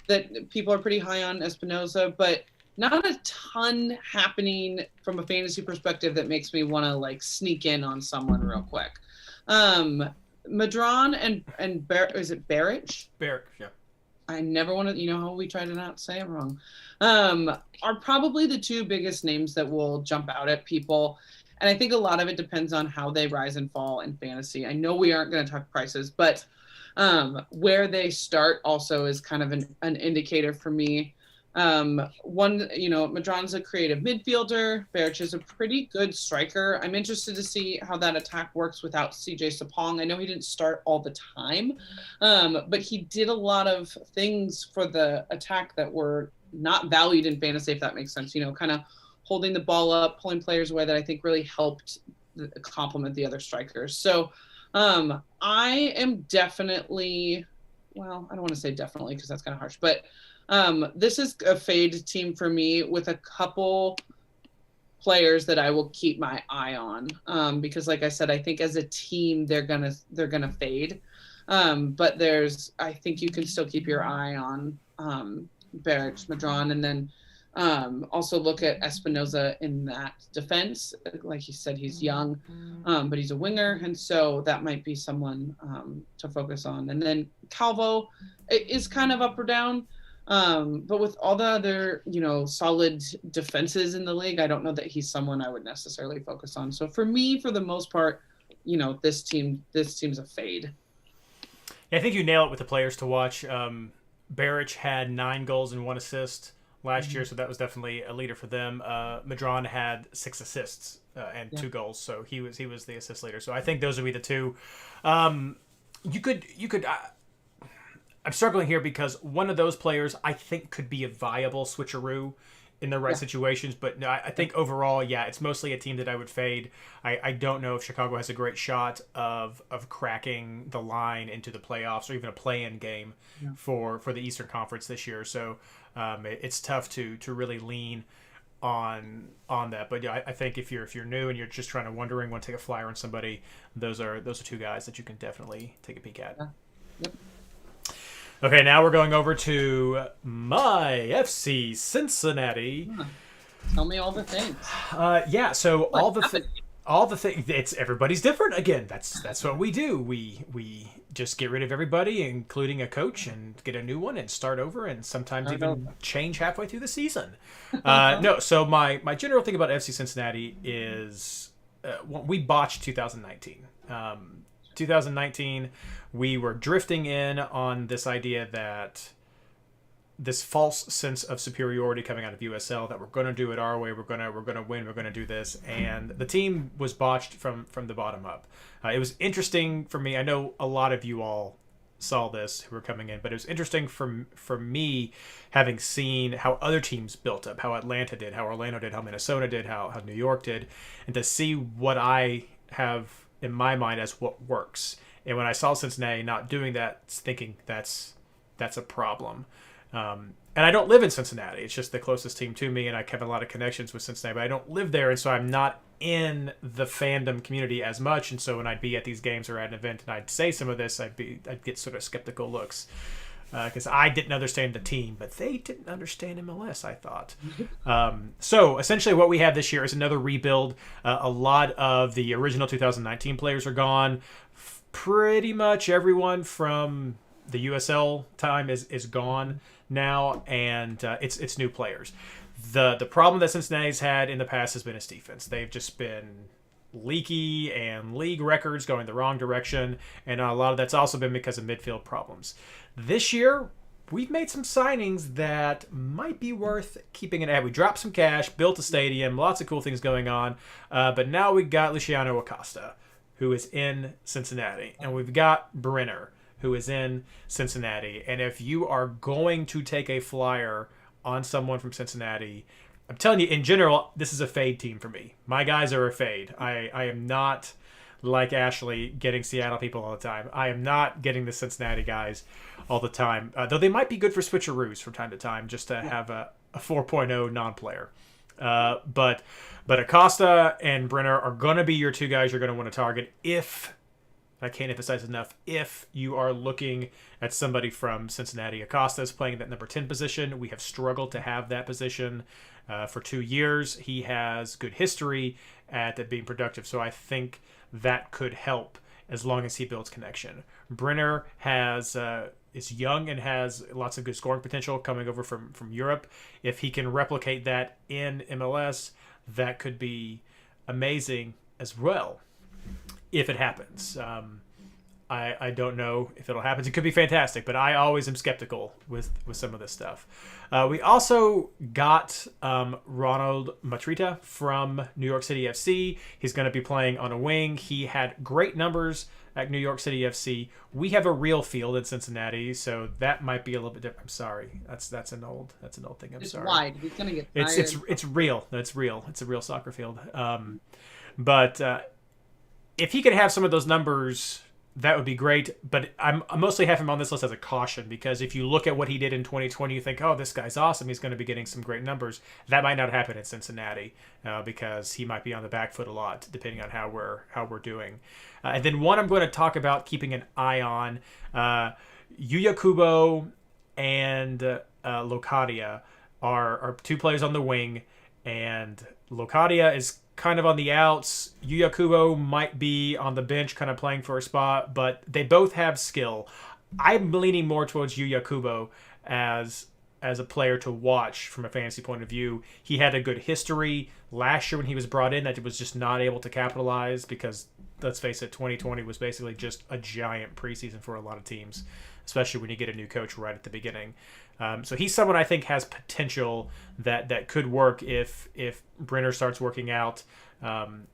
that people are pretty high on, Espinoza, but not a ton happening from a fantasy perspective that makes me want to like sneak in on someone real quick. Madron and is it Barrich? Barrich, yeah. I never want to, you know how we try to not say it wrong, are probably the 2 biggest names that will jump out at people. And I think a lot of it depends on how they rise and fall in fantasy. I know we aren't going to talk prices, but where they start also is kind of an indicator for me. One, you know, Madron's a creative midfielder. Barrich is a pretty good striker. I'm interested to see how that attack works without CJ Sapong. I know he didn't start all the time, but he did a lot of things for the attack that were not valued in fantasy, if that makes sense. You know, kind of holding the ball up, pulling players away that I think really helped complement the other strikers. So, I am definitely, well, I don't want to say definitely because that's kind of harsh, but this is a fade team for me with a couple players that I will keep my eye on because, like I said, I think as a team they're gonna fade. But I think you can still keep your eye on Beric, Madron, and then also look at Espinoza in that defense. Like you said, he's young, but he's a winger, and so that might be someone to focus on. And then Calvo is kind of up or down, but with all the other, solid defenses in the league, I don't know that he's someone I would necessarily focus on. So for me, for the most part, this team's a fade. Yeah, I think you nail it with the players to watch. Beric had 9 goals and 1 assist last year, so that was definitely a leader for them. Madron had 6 assists and 2 goals, so he was the assist leader. So I think those would be the two. You could. I'm struggling here because one of those players I think could be a viable switcheroo in the right situations, but no, I think overall, it's mostly a team that I would fade. I don't know if Chicago has a great shot of cracking the line into the playoffs or even a play-in game for the Eastern Conference this year. So it's tough to really lean on that. But I think if you're new and you're just want to take a flyer on somebody, those are 2 guys that you can definitely take a peek at. Yep. Okay, now we're going over to my FC Cincinnati. Tell me all the things. So all the things. It's everybody's different. Again, that's what we do. We just get rid of everybody, including a coach, and get a new one and start over, and sometimes even change halfway through the season. No, so my general thing about FC Cincinnati is we botched 2019. 2019, we were drifting in on this idea that this false sense of superiority coming out of USL that we're going to do it our way, we're going to win, we're going to do this, and the team was botched from the bottom up. It was interesting for me. I know a lot of you all saw this who were coming in, but it was interesting for me having seen how other teams built up, how Atlanta did, how Orlando did, how Minnesota did, how New York did, and to see what I have in my mind as what works. And when I saw Cincinnati not doing that, thinking that's a problem. And I don't live in Cincinnati. It's just the closest team to me, and I have a lot of connections with Cincinnati, but I don't live there, and so I'm not in the fandom community as much. And so when I'd be at these games or at an event and I'd say some of this, I'd get sort of skeptical looks. Because I didn't understand the team, but they didn't understand MLS, I thought. So essentially what we have this year is another rebuild. A lot of the original 2019 players are gone. Pretty much everyone from the USL time is gone now, and it's new players. The problem that Cincinnati's had in the past has been its defense. They've just been leaky and league records going the wrong direction, and a lot of that's also been because of midfield problems. This year, we've made some signings that might be worth keeping an eye. We dropped some cash, built a stadium, lots of cool things going on, but now we've got Luciano Acosta, who is in Cincinnati, and we've got Brenner, who is in Cincinnati. And if you are going to take a flyer on someone from Cincinnati, I'm telling you, in general, this is a fade team for me. My guys are a fade. I am not like Ashley getting Seattle people all the time. I am not getting the Cincinnati guys all the time, though they might be good for switcheroos from time to time just to have a 4.0 non-player. But Acosta and Brenner are going to be your 2 guys you're going to want to target if, I can't emphasize enough, if you are looking at somebody from Cincinnati. Acosta is playing that number 10 position. We have struggled to have that position for 2 years. He has good history at being productive, so I think that could help as long as he builds connection. Brenner is young and has lots of good scoring potential coming over from Europe. If he can replicate that in MLS, that could be amazing as well if it happens. I don't know if it'll happen. It could be fantastic, but I always am skeptical with some of this stuff. We also got Ronald Machrita from New York City FC. He's going to be playing on a wing. He had great numbers at New York City FC. We have a real field in Cincinnati, so that might be a little bit different. I'm sorry. That's an old thing. I'm sorry. It's wide. He's going to get tired. It's real. It's real. It's a real soccer field. But if he could have some of those numbers that would be great. But I mostly have him on this list as a caution, because if you look at what he did in 2020, you think, oh, this guy's awesome. He's going to be getting some great numbers. That might not happen at Cincinnati because he might be on the back foot a lot, depending on how we're doing. And then one I'm going to talk about keeping an eye on, Yuya Kubo and Locadia are two players on the wing, and Locadia is kind of on the outs. Yuya Kubo might be on the bench kind of playing for a spot, but they both have skill. I'm leaning more towards Yuya Kubo as a player to watch from a fantasy point of view. He had a good history last year when he was brought in that he was just not able to capitalize because, let's face it, 2020 was basically just a giant preseason for a lot of teams, especially when you get a new coach right at the beginning. So he's someone I think has potential that could work if Brenner starts working out.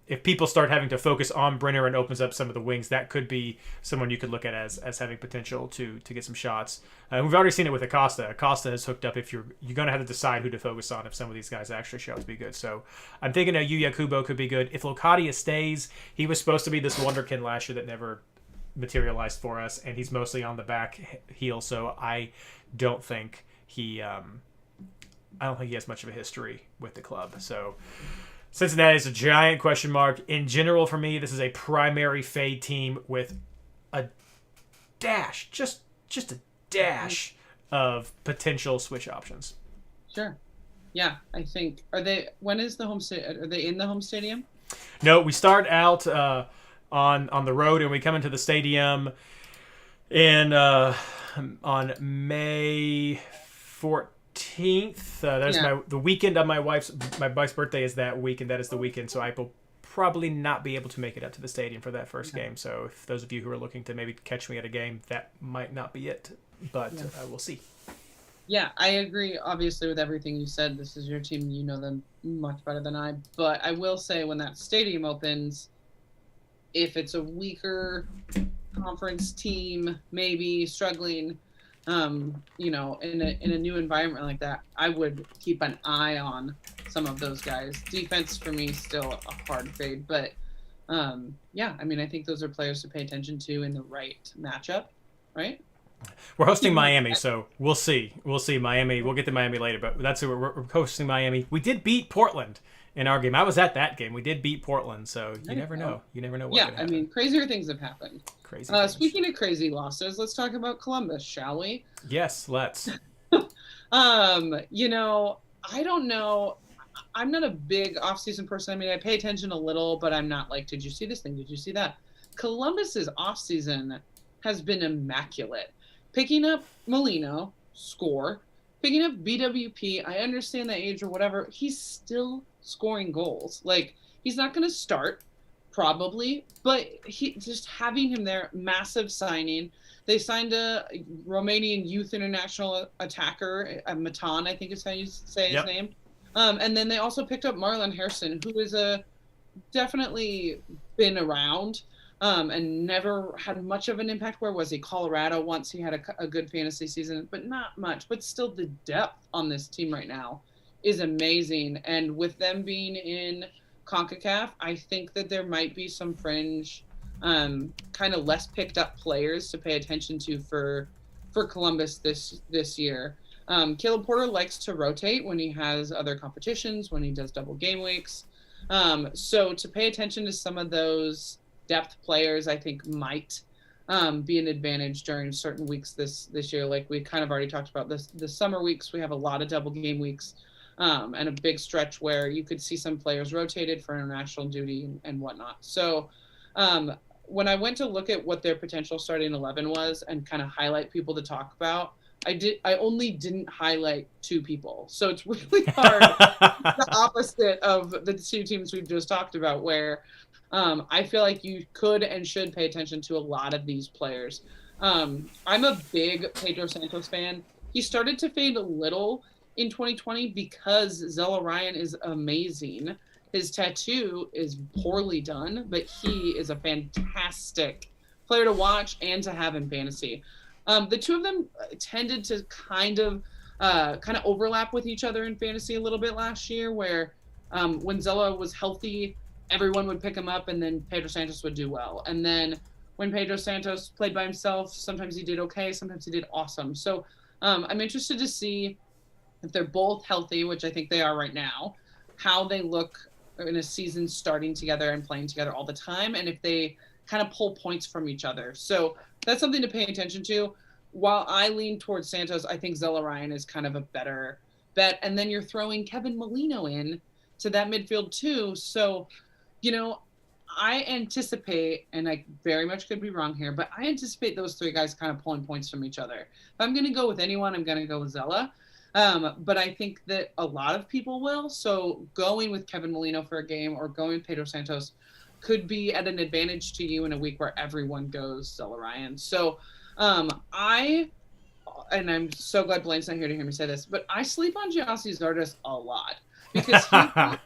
If people start having to focus on Brenner and opens up some of the wings, that could be someone you could look at as having potential to get some shots. We've already seen it with Acosta. Acosta has hooked up if you're going to have to decide who to focus on if some of these guys actually show up to be good. So I'm thinking Yuya Kubo could be good. If Locadia stays, he was supposed to be this wonderkind last year that never materialized for us, and he's mostly on the back heel, so I don't think he has much of a history with the club. So Cincinnati is a giant question mark. In general, for me, this is a primary fade team with a dash, just a dash of potential switch options. Sure. Yeah, I think. When is the home stadium? Are they in the home stadium? No, we start out on the road, and we come into the stadium on May 14th. The weekend of my wife's birthday is that week, and that is the weekend, so I will probably not be able to make it up to the stadium for that first game. So if those of you who are looking to maybe catch me at a game, that might not be it, but we'll see. Yeah, I agree, obviously, with everything you said. This is your team. You know them much better than I. But I will say, when that stadium opens, if it's a weaker conference team, maybe struggling, in a new environment like that, I would keep an eye on some of those guys. Defense, for me, still a hard fade. But, I think those are players to pay attention to in the right matchup, right? We're hosting Miami, so we'll see. Miami. We'll get to Miami later, but that's who we're hosting Miami. We did beat Portland in our game. I was at that game. We did beat Portland, so you never know. You never know what could happen. Crazier things have happened. Crazy things. Speaking of crazy losses, let's talk about Columbus, shall we? Yes, let's. I don't know. I'm not a big off-season person. I mean, I pay attention a little, but I'm not like, did you see this thing? Did you see that? Columbus's off-season has been immaculate. Picking up Molino, score. Picking up BWP, I understand that age or whatever. He's still scoring goals. Like, he's not going to start, probably, but just having him there, massive signing. They signed a Romanian youth international attacker, Matan, I think is how you say his name. And then they also picked up Marlon Harrison, who is definitely been around. And never had much of an impact. Where was he? Colorado once. He had a good fantasy season, but not much. But still, the depth on this team right now is amazing. And with them being in CONCACAF, I think that there might be some fringe, kind of less picked up players to pay attention to for Columbus this year. Caleb Porter likes to rotate when he has other competitions, when he does double game weeks. So to pay attention to some of those depth players, I think might be an advantage during certain weeks this year. Like we kind of already talked about this, the summer weeks, we have a lot of double game weeks and a big stretch where you could see some players rotated for international duty and whatnot. So when I went to look at what their potential starting 11 was and kind of highlight people to talk about, I only didn't highlight two people. So it's really hard. The opposite of the two teams we've just talked about, where I feel like you could and should pay attention to a lot of these players. I'm a big Pedro Santos fan. He started to fade a little in 2020 because Zella Ryan is amazing. His tattoo is poorly done, but he is a fantastic player to watch and to have in fantasy. The two of them tended to kind of overlap with each other in fantasy a little bit last year, where when Zella was healthy, everyone would pick him up, and then Pedro Santos would do well. And then when Pedro Santos played by himself. Sometimes he did okay, sometimes he did awesome. So I'm interested to see if they're both healthy, which I think they are right now, how they look in a season starting together and playing together all the time, and if they kind of pull points from each other. So that's something to pay attention to. While I lean towards Santos, I think Zelarayan is kind of a better bet. And then you're throwing Kevin Molino in to that midfield too. So, I anticipate, and I very much could be wrong here, but I anticipate those three guys kind of pulling points from each other. If I'm going to go with anyone, I'm going to go with Zella. But I think that a lot of people will. So going with Kevin Molino for a game or going with Pedro Santos could be at an advantage to you in a week where everyone goes Zelarayan. So and I'm so glad Blayne's not here to hear me say this, but I sleep on Giassi Zardes a lot because he's the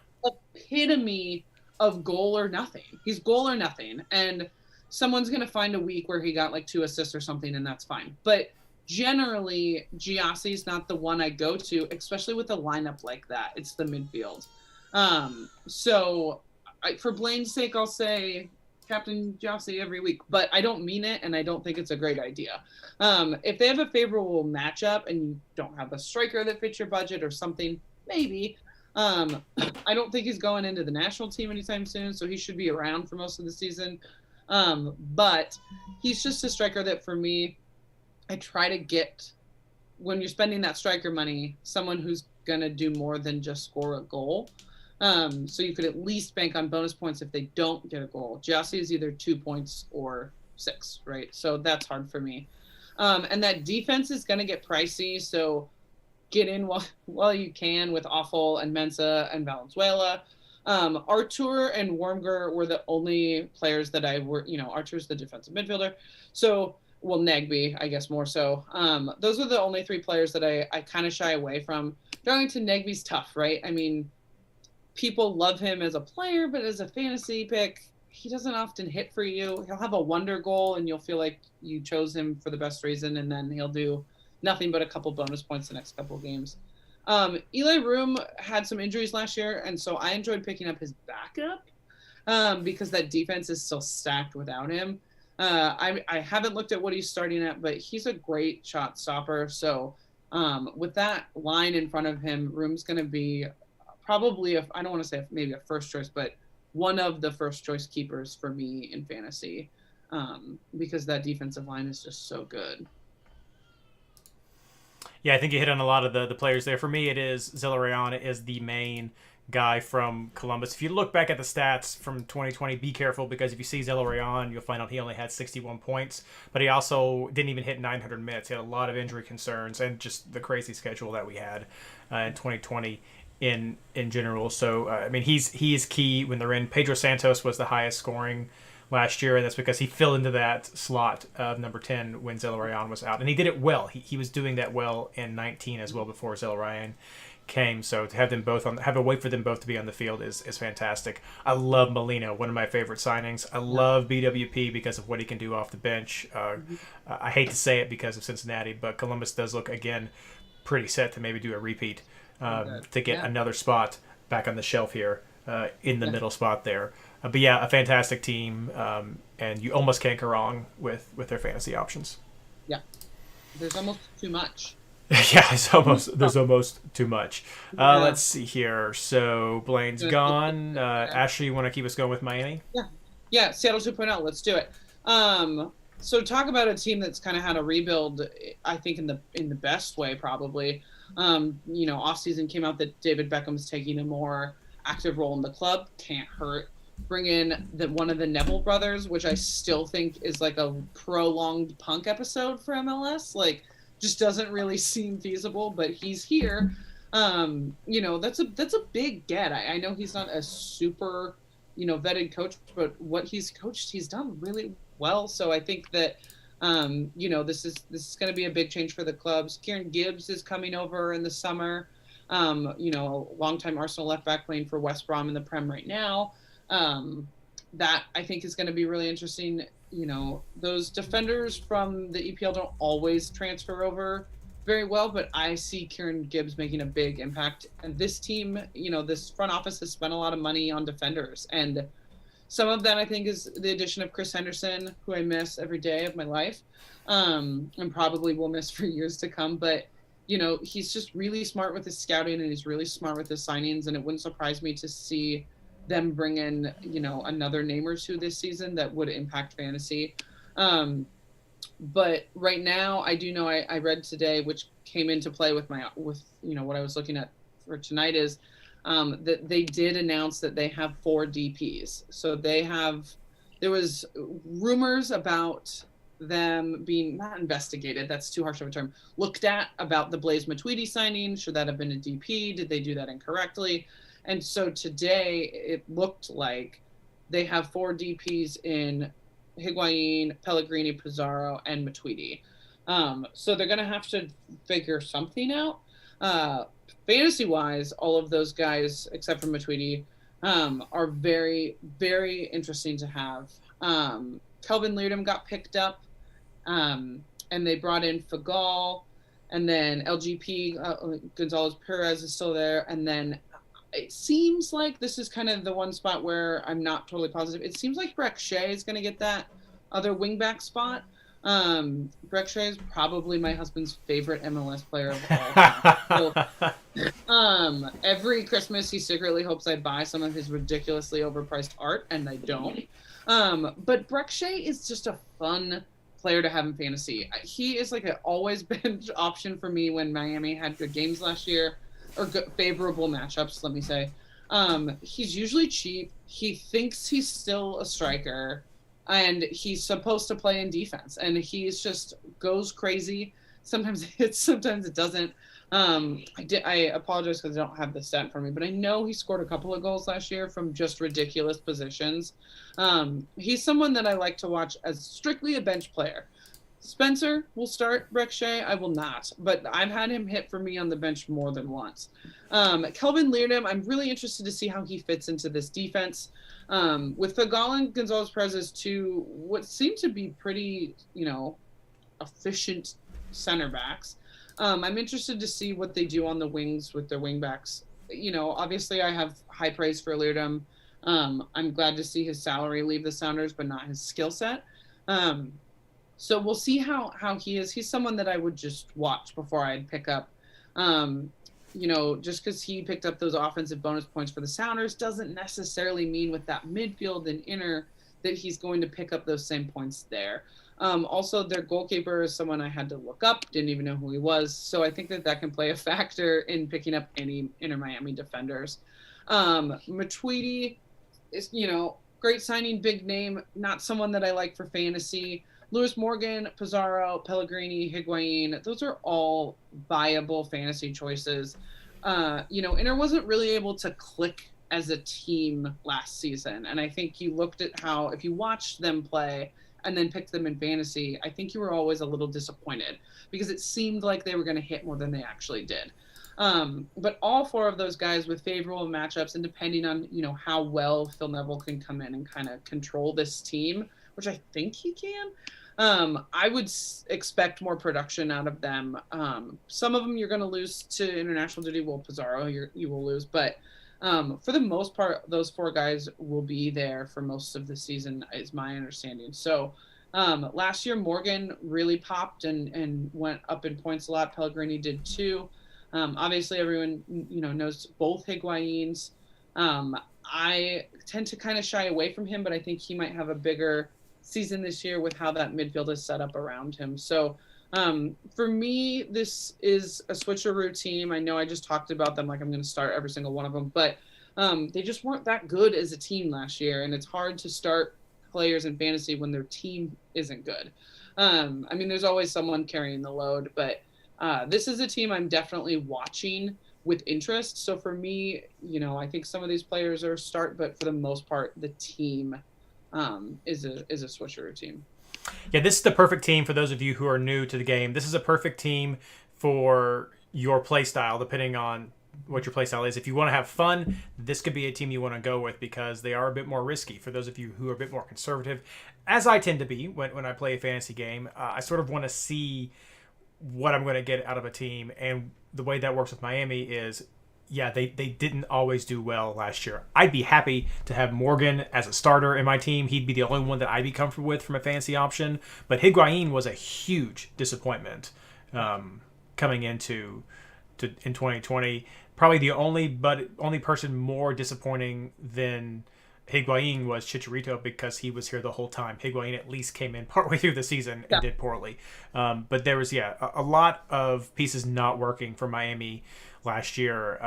epitome of goal or nothing. He's goal or nothing. And someone's going to find a week where he got like 2 assists or something, and that's fine. But generally, Giassi's not the one I go to, especially with a lineup like that. It's the midfield. So for Blayne's sake, I'll say Captain Giassi every week, but I don't mean it, and I don't think it's a great idea. If they have a favorable matchup and you don't have a striker that fits your budget or something, maybe. I don't think he's going into the national team anytime soon, so he should be around for most of the season. But he's just a striker that, for me, I try to get, when you're spending that striker money, someone who's going to do more than just score a goal. So you could at least bank on bonus points if they don't get a goal. Giassi is either 2 points or 6, right? So that's hard for me. And that defense is going to get pricey, so get in while you can with Awful and Mensah and Valenzuela. Artur and Wormger were the only players that Artur's the defensive midfielder. So, Negby, I guess more so. Those are the only 3 players that I kind of shy away from. Darlington Negby's tough, right? I mean, people love him as a player, but as a fantasy pick, he doesn't often hit for you. He'll have a wonder goal, and you'll feel like you chose him for the best reason, and then he'll do nothing but a couple bonus points the next couple of games. Eli Room had some injuries last year, and so I enjoyed picking up his backup because that defense is still stacked without him. I haven't looked at what he's starting at, but he's a great shot stopper. So with that line in front of him, Room's going to be probably, I don't want to say maybe a first choice, but one of the first choice keepers for me in fantasy because that defensive line is just so good. Yeah, I think you hit on a lot of the players there. For me, it is Zelarayan is the main guy from Columbus. If you look back at the stats from 2020, be careful, because if you see Zelarayan, you'll find out he only had 61 points, but he also didn't even hit 900 minutes. He had a lot of injury concerns and just the crazy schedule that we had in 2020 in general. So, I mean, he is key when they're in. Pedro Santos was the highest scoring last year, and that's because he fell into that slot of number 10 when Zelarayan was out, and he did it well. He was doing that well in 19 as well before Zelarayan came. So to have them both have a way for them both to be on the field is fantastic. I love Molino, one of my favorite signings. I love BWP because of what he can do off the bench. I hate to say it because of Cincinnati, but Columbus does look again pretty set to maybe do a repeat to get another spot back on the shelf here in the middle spot there. But yeah, a fantastic team, and you almost can't go wrong with their fantasy options. Yeah, there's almost too much. Yeah, there's almost too much. Let's see here. So Blayne's gone. Ashley, you want to keep us going with Miami? Yeah, Seattle 2.0. Let's do it. So talk about a team that's kind of had a rebuild, I think in the best way probably. Offseason came out that David Beckham's taking a more active role in the club. Can't hurt. Bring in one of the Neville brothers, which I still think is like a prolonged Punk episode for MLS. Like, just doesn't really seem feasible, but he's here. That's a big get. I know he's not a super, vetted coach, but what he's coached, he's done really well. So I think that, this is going to be a big change for the clubs. Kieran Gibbs is coming over in the summer. Longtime Arsenal left back playing for West Brom in the Prem right now. That I think is going to be really interesting. Those defenders from the EPL don't always transfer over very well, but I see Kieran Gibbs making a big impact. And this team, this front office has spent a lot of money on defenders, and Some of that I think is the addition of Chris Henderson, who I miss every day of my life, and probably will miss for years to come. But he's just really smart with his scouting, and he's really smart with his signings, and it wouldn't surprise me to see them bring in another name or two this season that would impact fantasy. But right now, I do know I read today, which came into play with what I was looking at for tonight, is that they did announce that they have 4 DPs. So there was rumors about them being not investigated, that's too harsh of a term, looked at about the Blaise Matuidi signing. Should that have been a DP? Did they do that incorrectly? And so today it looked like they have 4 DPs in Higuain, Pellegrini, Pizarro, and Matuidi. So they're going to have to figure something out. Fantasy-wise, all of those guys, except for Matuidi, are very, very interesting to have. Kelvin Leerdam got picked up, and they brought in Fagal, and then LGP, Gonzalez Perez is still there, and then it seems like this is kind of the one spot where I'm not totally positive. It seems like Breck Shea is going to get that other wingback spot. Breck Shea is probably my husband's favorite MLS player of all time. So, every Christmas he secretly hopes I buy some of his ridiculously overpriced art, and I don't. But Breck Shea is just a fun player to have in fantasy. He is like an always bench option for me when Miami had good games last year, or good, favorable matchups, let me say. He's usually cheap. He thinks he's still a striker, and he's supposed to play in defense, and he's just goes crazy. Sometimes it hits, sometimes it doesn't. I apologize because I don't have the stat for me, but I know he scored a couple of goals last year from just ridiculous positions. He's someone that I like to watch as strictly a bench player. Spencer will start Breck Shea. I will not, but I've had him hit for me on the bench more than once. Kelvin Leerdam, I'm really interested to see how he fits into this defense. With Fagal and Gonzalez Perez as two, what seem to be pretty, efficient center backs. I'm interested to see what they do on the wings with their wing backs. Obviously I have high praise for Leerdam. I'm glad to see his salary leave the Sounders, but not his skill set. So we'll see how he is. He's someone that I would just watch before I'd pick up. Just because he picked up those offensive bonus points for the Sounders doesn't necessarily mean with that midfield and inner that he's going to pick up those same points there. Also, their goalkeeper is someone I had to look up, didn't even know who he was. So I think that can play a factor in picking up any Inter Miami defenders. Matuidi is, great signing, big name, not someone that I like for fantasy. Lewis Morgan, Pizarro, Pellegrini, Higuain, those are all viable fantasy choices. Inter wasn't really able to click as a team last season. And I think you looked at how, if you watched them play and then picked them in fantasy, I think you were always a little disappointed because it seemed like they were going to hit more than they actually did. But all 4 of those guys with favorable matchups, and depending on, how well Phil Neville can come in and kind of control this team, which I think he can, I would expect more production out of them. Some of them you're going to lose to international duty. Well, Pizarro, you will lose. But for the most part, those 4 guys will be there for most of the season, is my understanding. So last year, Morgan really popped and went up in points a lot. Pellegrini did too. Obviously, everyone knows both Higuains. I tend to kind of shy away from him, but I think he might have a bigger season this year with how that midfield is set up around him. So for me, this is a switcheroo team. I know I just talked about them like I'm going to start every single one of them, but they just weren't that good as a team last year, and it's hard to start players in fantasy when their team isn't good. There's always someone carrying the load, but this is a team I'm definitely watching with interest. So for me, I think some of these players are a start, but for the most part, the team is a switcheroo team. Yeah, this is the perfect team for those of you who are new to the game. This is a perfect team for your play style, depending on what your play style is. If you want to have fun, this could be a team you want to go with because they are a bit more risky. For those of you who are a bit more conservative, as I tend to be when I play a fantasy game, I sort of want to see what I'm going to get out of a team. And the way that works with Miami is yeah, they didn't always do well last year. I'd be happy to have Morgan as a starter in my team. He'd be the only one that I'd be comfortable with from a fantasy option. But Higuain was a huge disappointment coming into in 2020. Probably the only person more disappointing than Higuain was Chicharito, because he was here the whole time. Higuain at least came in partway through the season and did poorly. But there was, a lot of pieces not working for Miami last year.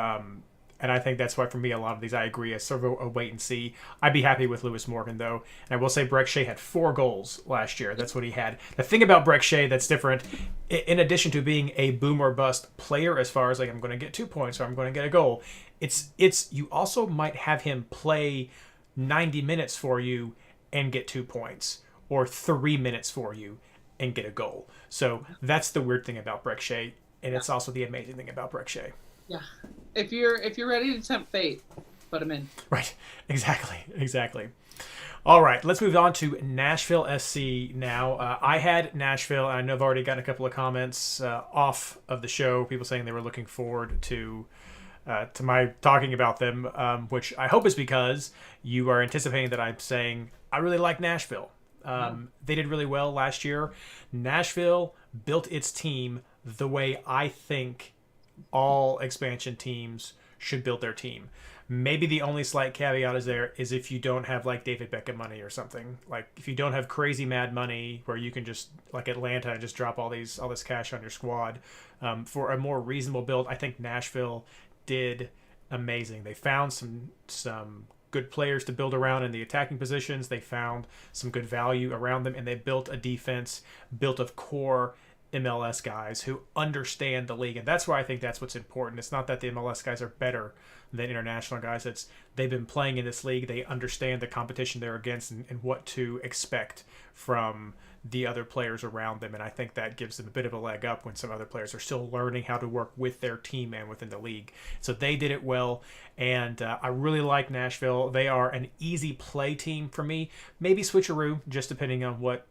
And I think that's why, for me, a lot of these, I agree, as sort of a wait and see. I'd be happy with Lewis Morgan, though. And I will say Breck Shea had 4 goals last year. That's what he had. The thing about Breck Shea that's different, in addition to being a boom or bust player, as far as like I'm going to get 2 points or I'm going to get a goal, it's you also might have him play 90 minutes for you and get 2 points, or 3 minutes for you and get a goal. So that's the weird thing about Breck Shea, and it's also the amazing thing about Breck Shea. Yeah. If you're ready to tempt fate, put him in. Right. Exactly. All right, let's move on to Nashville SC now. I had Nashville, and I know I've already gotten a couple of comments off of the show, people saying they were looking forward to my talking about them, which I hope is because you are anticipating that I'm saying I really like Nashville. They did really well last year. Nashville built its team the way I think all expansion teams should build their team. Maybe the only slight caveat is if you don't have like David Beckham money or something. Like if you don't have crazy mad money where you can just, like Atlanta, just drop all this cash on your squad. For a more reasonable build, I think Nashville did amazing. They found some good players to build around in the attacking positions. They found some good value around them, and they built a defense built of core MLS guys who understand the league. And that's why I think that's what's important. It's not that the MLS guys are better than international guys. It's they've been playing in this league. They understand the competition they're against and what to expect from the other players around them. And I think that gives them a bit of a leg up when some other players are still learning how to work with their team and within the league. So they did it well. And I really like Nashville. They are an easy play team for me. Maybe switcheroo, just depending on what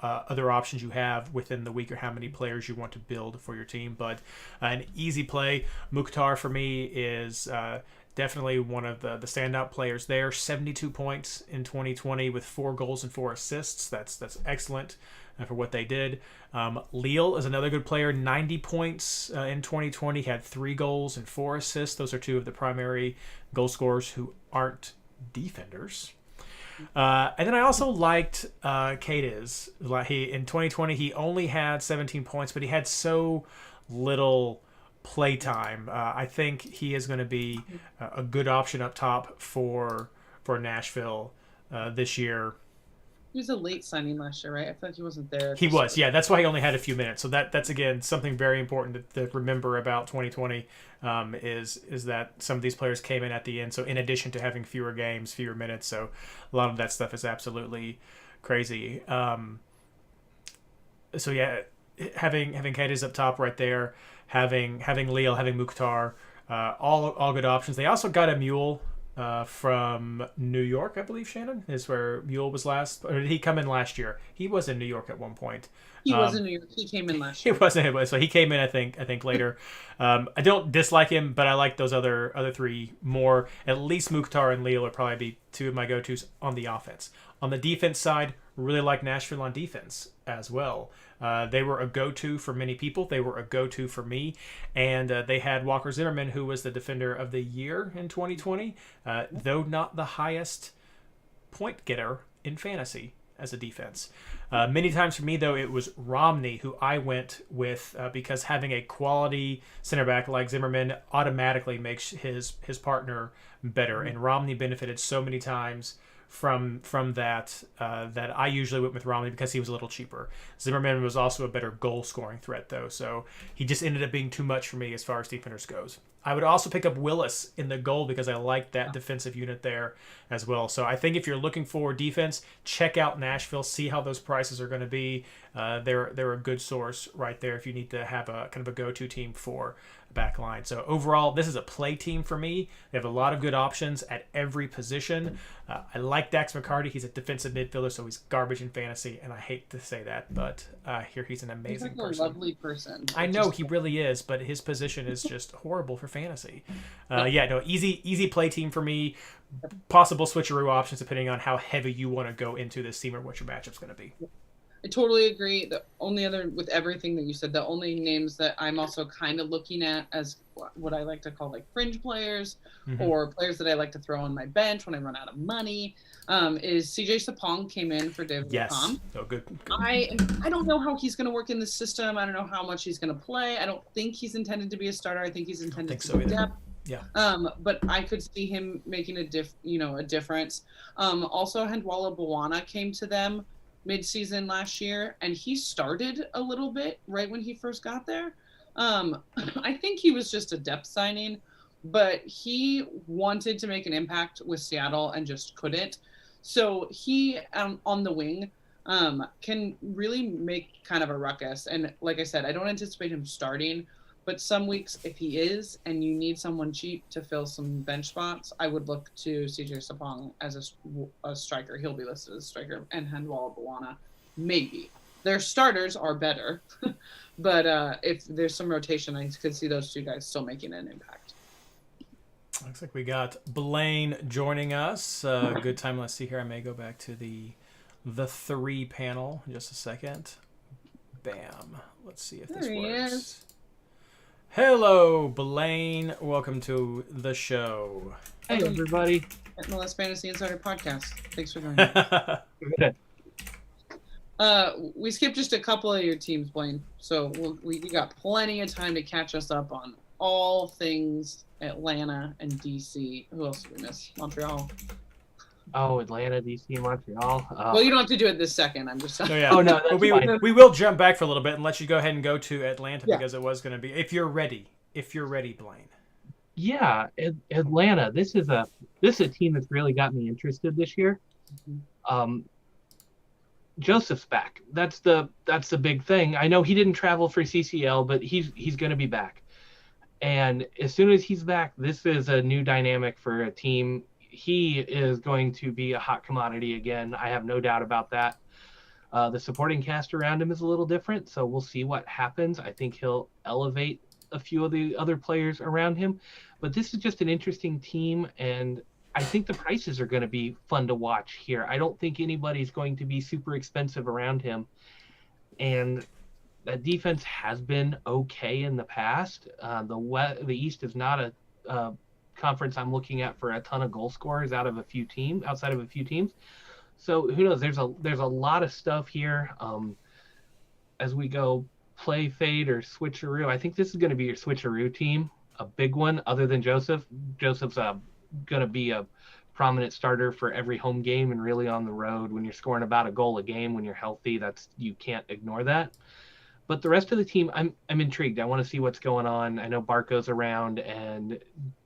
other options you have within the week or how many players you want to build for your team. But an easy play. Mukhtar for me is definitely one of the standout players there. 72 points in 2020 with 4 goals and 4 assists. That's excellent for what they did. Lille is another good player. 90 points in 2020. Had 3 goals and 4 assists. Those are 2 of the primary goal scorers who aren't defenders. And then I also liked Kaden. In 2020, he only had 17 points, but he had so little play time. I think he is going to be a good option up top for Nashville this year. He was a late signing last year, right? I feel like he wasn't there. He was, yeah. That's why he only had a few minutes. So that's again something very important to remember about 2020 is that some of these players came in at the end. So in addition to having fewer games, fewer minutes, so a lot of that stuff is absolutely crazy. So yeah, having Kaden up top right there, having Lille, having Mukhtar, all good options. They also got a mule. From New York, I believe, Shannon, is where Mule was last. Or did he come in last year? He was in New York at one point. He was in New York. He came in last year. He wasn't. So he came in, I think later. I don't dislike him, but I like those other 3 more. At least Mukhtar and Lille will probably be 2 of my go-tos on the offense. On the defense side, really like Nashville on defense as well. They were a go-to for many people. They were a go-to for me. And they had Walker Zimmerman, who was the defender of the year in 2020, though not the highest point getter in fantasy as a defense. Many times for me, though, it was Romney who I went with because having a quality center back like Zimmerman automatically makes his partner better. And Romney benefited so many times from that that I usually went with Romney because he was a little cheaper. Zimmerman was also a better goal scoring threat though, so he just ended up being too much for me as far as defenders goes. I would also pick up Willis in the goal because I like that defensive unit there as well. So I think if you're looking for defense, check out Nashville, see how those prices are going to be. they're a good source right there if you need to have a kind of a go-to team for back line. So overall, this is a play team for me. They have a lot of good options at every position. I like Dax McCarty. He's a defensive midfielder, so he's garbage in fantasy, and I hate to say that, but here he's an amazing person. A lovely person. I know he really is, but his position is just horrible for fantasy. Easy play team for me. Possible switcheroo options depending on how heavy you want to go into this team or what your matchup's going to be. I totally agree. The only other, with everything that you said, the only names that I'm also kind of looking at as what I like to call like fringe players or players that I like to throw on my bench when I run out of money is CJ Sapong came in for David Beckham. Oh, good. I don't know how he's going to work in the system. I don't know how much he's going to play. I don't think he's intended to be a starter. I think he's intended to be depth. Yeah. But I could see him making a difference. Also, Handwalla Bwana came to them mid-season last year, and he started a little bit right when he first got there. I think he was just a depth signing, but he wanted to make an impact with Seattle and just couldn't. So he, on the wing, can really make kind of a ruckus. And like I said, I don't anticipate him starting, but some weeks, if he is, and you need someone cheap to fill some bench spots, I would look to CJ Sapong as a striker. He'll be listed as a striker, and Handwalla Bwana, maybe. Their starters are better, but if there's some rotation, I could see those two guys still making an impact. Looks like we got Blayne joining us. Good time. Let's see here. I may go back to the 3 panel in just a second. Bam. Let's see if this works. Is. Hello, Blayne. Welcome to the show. Hey, everybody. MLS Fantasy Insider Podcast. Thanks for joining. We skipped just a couple of your teams, Blayne. So we got plenty of time to catch us up on all things Atlanta and DC. Who else did we miss? Montreal. Oh, Atlanta, DC, Montreal. Well, you don't have to do it this second. I'm just. Oh, yeah. Oh, no, that's fine. We will jump back for a little bit and let you go ahead and go to Atlanta because it was going to be if you're ready, Blayne. Yeah, Atlanta. This is a team that's really got me interested this year. Joseph's back. That's the big thing. I know he didn't travel for CCL, but he's going to be back. And as soon as he's back, this is a new dynamic for a team. He is going to be a hot commodity again. I have no doubt about that. The supporting cast around him is a little different, so we'll see what happens. I think he'll elevate a few of the other players around him. But this is just an interesting team, and I think the prices are going to be fun to watch here. I don't think anybody's going to be super expensive around him. And that defense has been okay in the past. The East is not a conference I'm looking at for a ton of goal scorers outside of a few teams. So who knows? There's a lot of stuff here. As we go play fade or switcheroo, I think this is going to be your switcheroo team, a big one. Other than Joseph, Joseph's going to be a prominent starter for every home game and really on the road. When you're scoring about a goal a game, when you're healthy, you can't ignore that. But the rest of the team, I'm intrigued. I want to see what's going on. I know Bart goes around and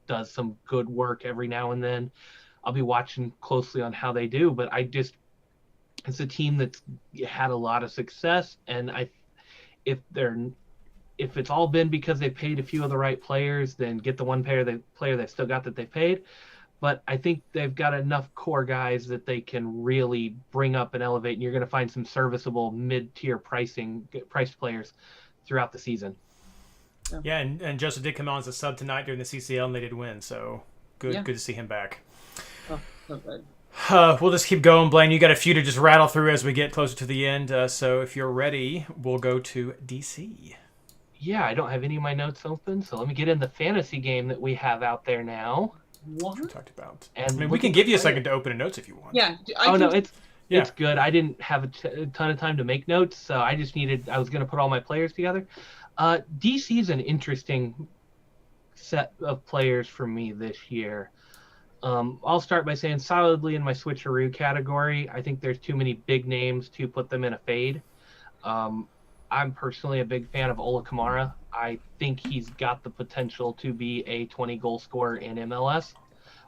does some good work every now and then. I'll be watching closely on how they do, but it's a team that's had a lot of success, and if it's all been because they paid a few of the right players, then get the one player they've still got that they paid. But I think they've got enough core guys that they can really bring up and elevate, and you're going to find some serviceable mid-tier priced players throughout the season. Yeah, and Joseph did come on as a sub tonight during the CCL, and they did win. So good to see him back. Oh, so good. We'll just keep going, Blayne. You got a few to just rattle through as we get closer to the end. So if you're ready, we'll go to DC. Yeah, I don't have any of my notes open, so let me get in the fantasy game that we have out there now. What we talked about. And we can give you a second to open a notes if you want. Yeah. It's good. I didn't have a ton of time to make notes, so I was going to put all my players together. DC is an interesting set of players for me this year. I'll start by saying solidly in my switcheroo category. I think there's too many big names to put them in a fade. I'm personally a big fan of Ola Kamara. I think he's got the potential to be a 20-goal scorer in MLS.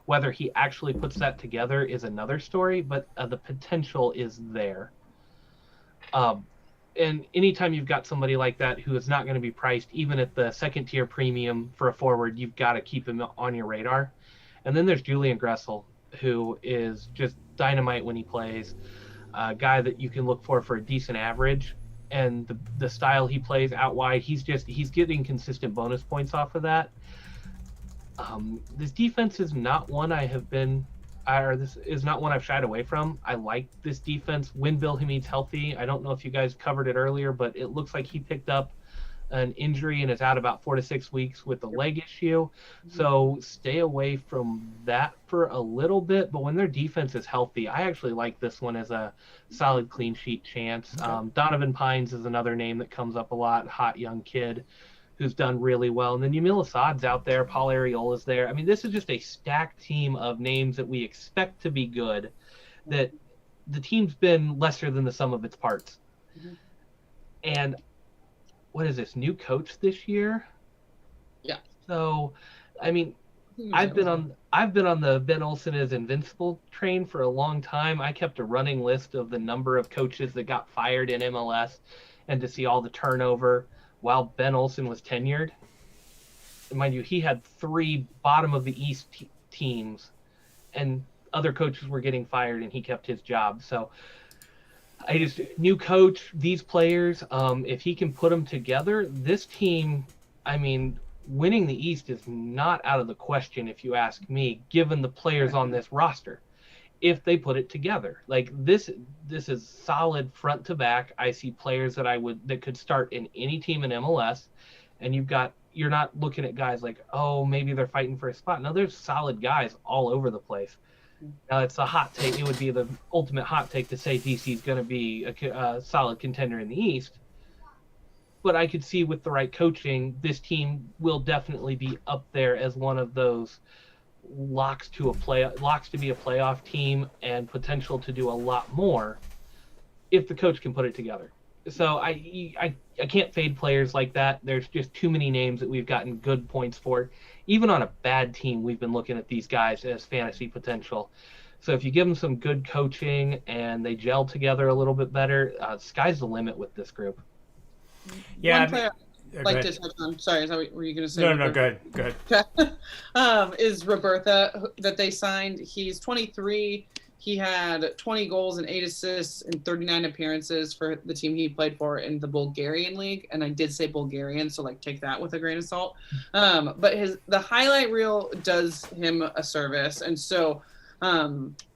Whether he actually puts that together is another story, but the potential is there. and anytime you've got somebody like that who is not going to be priced even at the second tier premium for a forward, you've got to keep him on your radar. And then there's Julian Gressel, who is just dynamite when he plays, a guy that you can look for a decent average. And the style he plays out wide, he's getting consistent bonus points off of that. This defense is not one this is not one I've shied away from. I like this defense when Bill Hamid's healthy. I don't know if you guys covered it earlier, but it looks like he picked up an injury and is out about 4 to 6 weeks with a leg issue. So stay away from that for a little bit. But when their defense is healthy, I actually like this one as a solid clean sheet chance. Donovan Pines is another name that comes up a lot. Hot young kid who's done really well. And then Yamil Assad's out there. Paul Arriola's there. I mean, this is just a stacked team of names that we expect to be good, that the team's been lesser than the sum of its parts. And what is this, new coach this year? Yeah. So, I mean, I've been on the Ben Olsen is invincible train for a long time. I kept a running list of the number of coaches that got fired in MLS, and to see all the turnover while Ben Olsen was tenured. Mind you, he had 3 bottom of the East teams, and other coaches were getting fired, and he kept his job. So new coach, these players, if he can put them together, this team, I mean, winning the East is not out of the question, if you ask me, given the players on this roster, if they put it together. Like, this is solid front to back. I see players that could start in any team in MLS, and you're not looking at guys like, oh, maybe they're fighting for a spot. No, there's solid guys all over the place. Now, it's a hot take. It would be the ultimate hot take to say DC is going to be a solid contender in the East. But I could see with the right coaching, this team will definitely be up there as one of those locks to be a playoff team and potential to do a lot more if the coach can put it together. So I can't fade players like that. There's just too many names that we've gotten good points for. Even on a bad team, we've been looking at these guys as fantasy potential. So if you give them some good coaching and they gel together a little bit better, sky's the limit with this group. Yeah, one player I'd like to touch on. Sorry, is that what were you going to say? No, go ahead. Is Roberta that they signed. He's 23. He had 20 goals and 8 assists in 39 appearances for the team he played for in the Bulgarian league. And I did say Bulgarian, so take that with a grain of salt. But the highlight reel does him a service. And so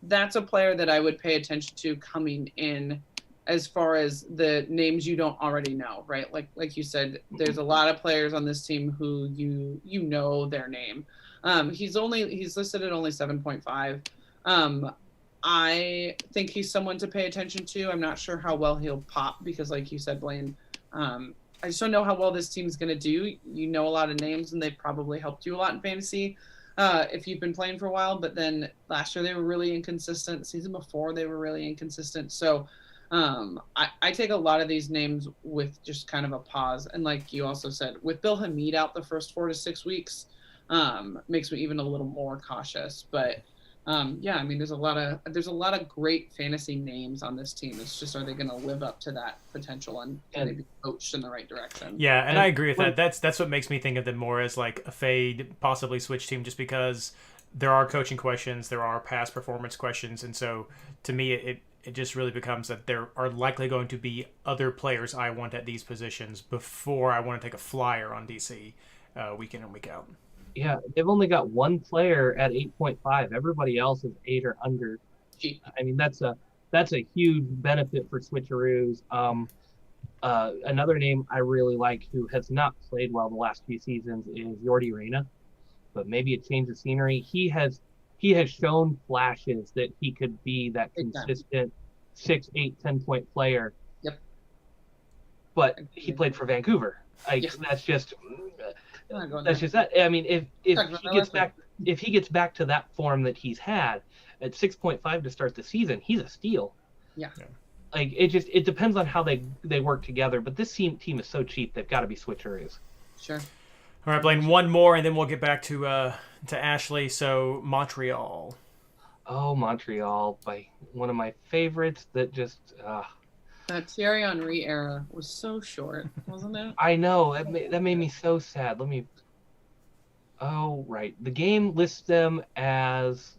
that's a player that I would pay attention to coming in, as far as the names you don't already know, right? Like you said, there's a lot of players on this team who you know their name. He's listed at only 7.5. I think he's someone to pay attention to. I'm not sure how well he'll pop because, like you said, Blayne, I just don't know how well this team's going to do. You know a lot of names, and they've probably helped you a lot in fantasy if you've been playing for a while. But then last year they were really inconsistent. The season before they were really inconsistent. So I take a lot of these names with just kind of a pause. And like you also said, with Bill Hamid out the first 4 to 6 weeks, makes me even a little more cautious. But yeah, I mean, there's a lot of great fantasy names on this team. It's just, are they going to live up to that potential and can they be coached in the right direction? Yeah, and I agree with that. That's what makes me think of them more as like a fade, possibly switch team, just because there are coaching questions, there are past performance questions, and so to me, it just really becomes that there are likely going to be other players I want at these positions before I want to take a flyer on DC week in and week out. Yeah, they've only got one player at 8.5. Everybody else is 8 or under. I mean, that's a huge benefit for switcheroos. Another name I really like who has not played well the last few seasons is Jordy Reina, but maybe a change of scenery. He has shown flashes that he could be that consistent 6, 8, 10-point player. Yep. But he played for Vancouver. That's just that. I mean, if he gets back to that form that he's had at 6.5 to start the season, he's a steal. Yeah. Like it depends on how they work together. But this team is so cheap, they've got to be switcheroos. Sure. All right, Blayne, one more, and then we'll get back to Ashley. So Montreal. Oh, Montreal, by one of my favorites. That just That Thierry Henry era was so short, wasn't it? I know. That made me so sad. Oh, right. The game lists them as...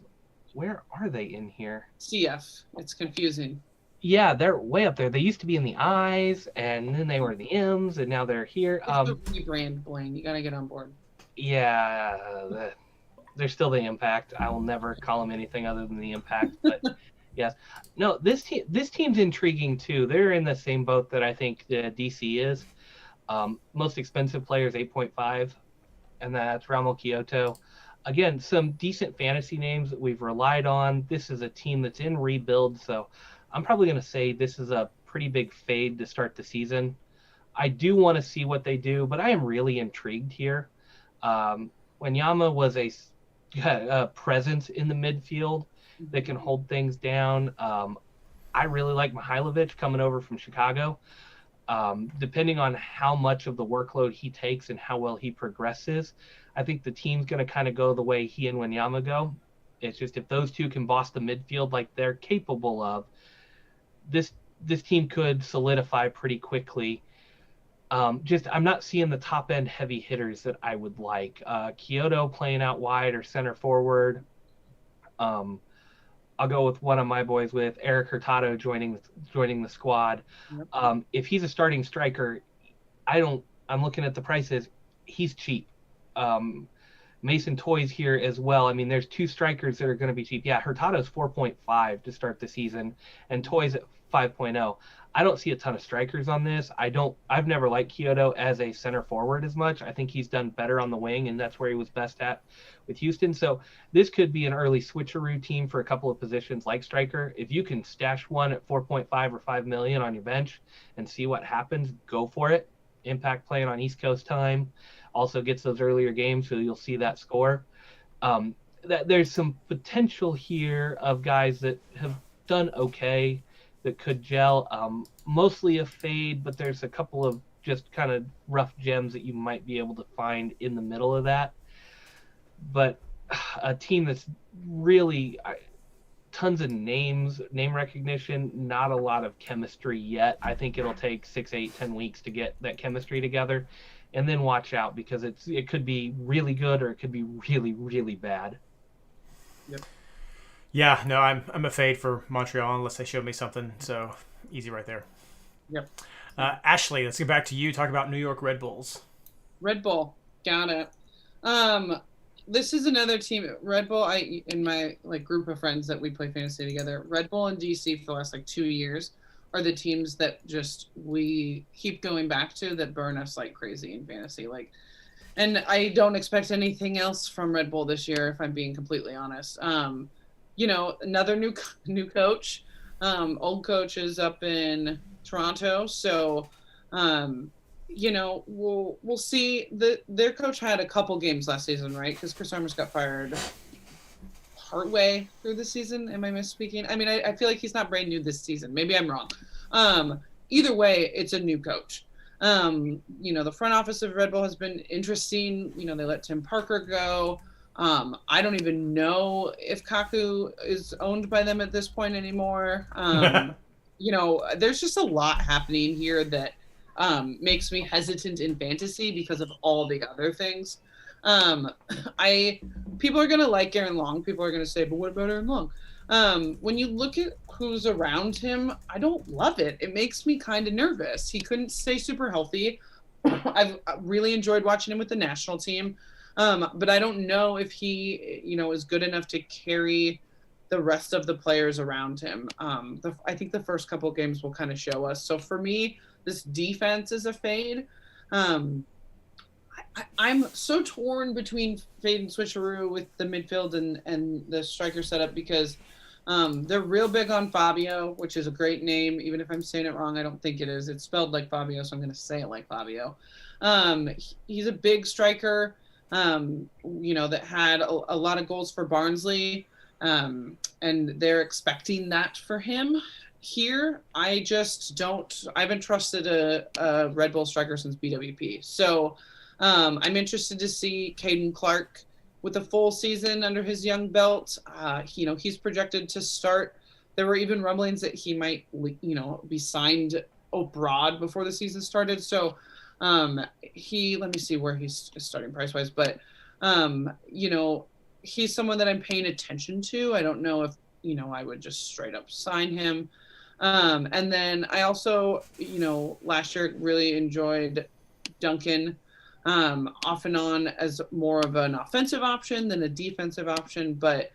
Where are they in here? CF. It's confusing. Yeah, they're way up there. They used to be in the I's, and then they were in the M's, and now they're here. It's a rebrand, Blayne. You got to get on board. Yeah, they're still the Impact. I will never call them anything other than the Impact. But yes, no, this team's intriguing too. They're in the same boat that I think DC is. Most expensive players 8.5, and that's Ramo Kyoto. Again, some decent fantasy names that we've relied on. This is a team that's in rebuild, so I'm probably going to say this is a pretty big fade to start the season. I do want to see what they do, but I am really intrigued here. Wanyama was a presence in the midfield that can hold things down. I really like Mihailovic coming over from Chicago. Depending on how much of the workload he takes and how well he progresses, I think the team's going to kind of go the way he and Wanyama go. It's just if those two can boss the midfield like they're capable of, this team could solidify pretty quickly. I'm not seeing the top end heavy hitters that I would like. Kyoto playing out wide or center forward. I'll go with one of my boys with Eric Curtado joining the squad. Yep. If he's a starting striker, I'm looking at the prices. He's cheap. Mason Toy's here as well. I mean, there's two strikers that are going to be cheap. Yeah, Hurtado's 4.5 to start the season, and Toy's at 5.0. I don't see a ton of strikers on this. I've never liked Kyoto as a center forward as much. I think he's done better on the wing, and that's where he was best at with Houston. So this could be an early switcheroo team for a couple of positions like striker. If you can stash one at 4.5 or 5 million on your bench and see what happens, go for it. Impact playing on East Coast time also gets those earlier games, so you'll see that score. There's some potential here of guys that have done okay that could gel. Mostly a fade, but there's a couple of just kind of rough gems that you might be able to find in the middle of that. But a team that's really tons of names, name recognition, not a lot of chemistry yet. I think it'll take 6, 8, 10 weeks to get that chemistry together. And then watch out, because it could be really good or it could be really, really bad. Yep. Yeah, no, I'm a fade for Montreal unless they show me something. So easy right there. Yep. Ashley, let's get back to you. Talk about New York Red Bulls. Red Bull, got it. This is another team. Red Bull. In my group of friends that we play fantasy together. Red Bull and DC for the last 2 years are the teams that we keep going back to that burn us like crazy in fantasy. And I don't expect anything else from Red Bull this year, if I'm being completely honest. Another new coach. Old coach is up in Toronto, so we'll see. Their coach had a couple games last season, right? Because Chris Armas got fired partway through the season. Am I misspeaking? I mean, I feel like he's not brand new this season. Maybe I'm wrong. Either way, it's a new coach. The front office of Red Bull has been interesting. They let Tim Parker go. I don't even know if Kaku is owned by them at this point anymore. There's just a lot happening here that makes me hesitant in fantasy because of all the other things. People are going to like Aaron Long. People are going to say, but what about Aaron Long? When you look at who's around him, I don't love it. It makes me kind of nervous. He couldn't stay super healthy. I've really enjoyed watching him with the national team. But I don't know if he, is good enough to carry the rest of the players around him. I think the first couple of games will kind of show us. So for me, this defense is a fade. I'm so torn between fade and switcheroo with the midfield and the striker setup because they're real big on Fabio, which is a great name. Even if I'm saying it wrong, I don't think it is. It's spelled like Fabio, so I'm going to say it like Fabio. He's a big striker, that had a lot of goals for Barnsley, and they're expecting that for him. Here, I haven't trusted a Red Bull striker since BWP. So I'm interested to see Kaden Clark with a full season under his young belt. He's projected to start There were even rumblings that he might, be signed abroad before the season started. So let me see where he's starting price wise, but he's someone that I'm paying attention to. I don't know if, I would just straight up sign him. And then I also, last year really enjoyed Duncan off and on as more of an offensive option than a defensive option. But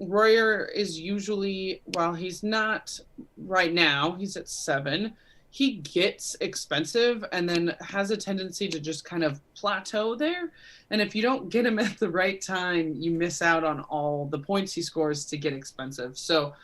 Royer is usually, while he's not right now, he's at 7. He gets expensive and then has a tendency to just kind of plateau there. And if you don't get him at the right time, you miss out on all the points he scores to get expensive. So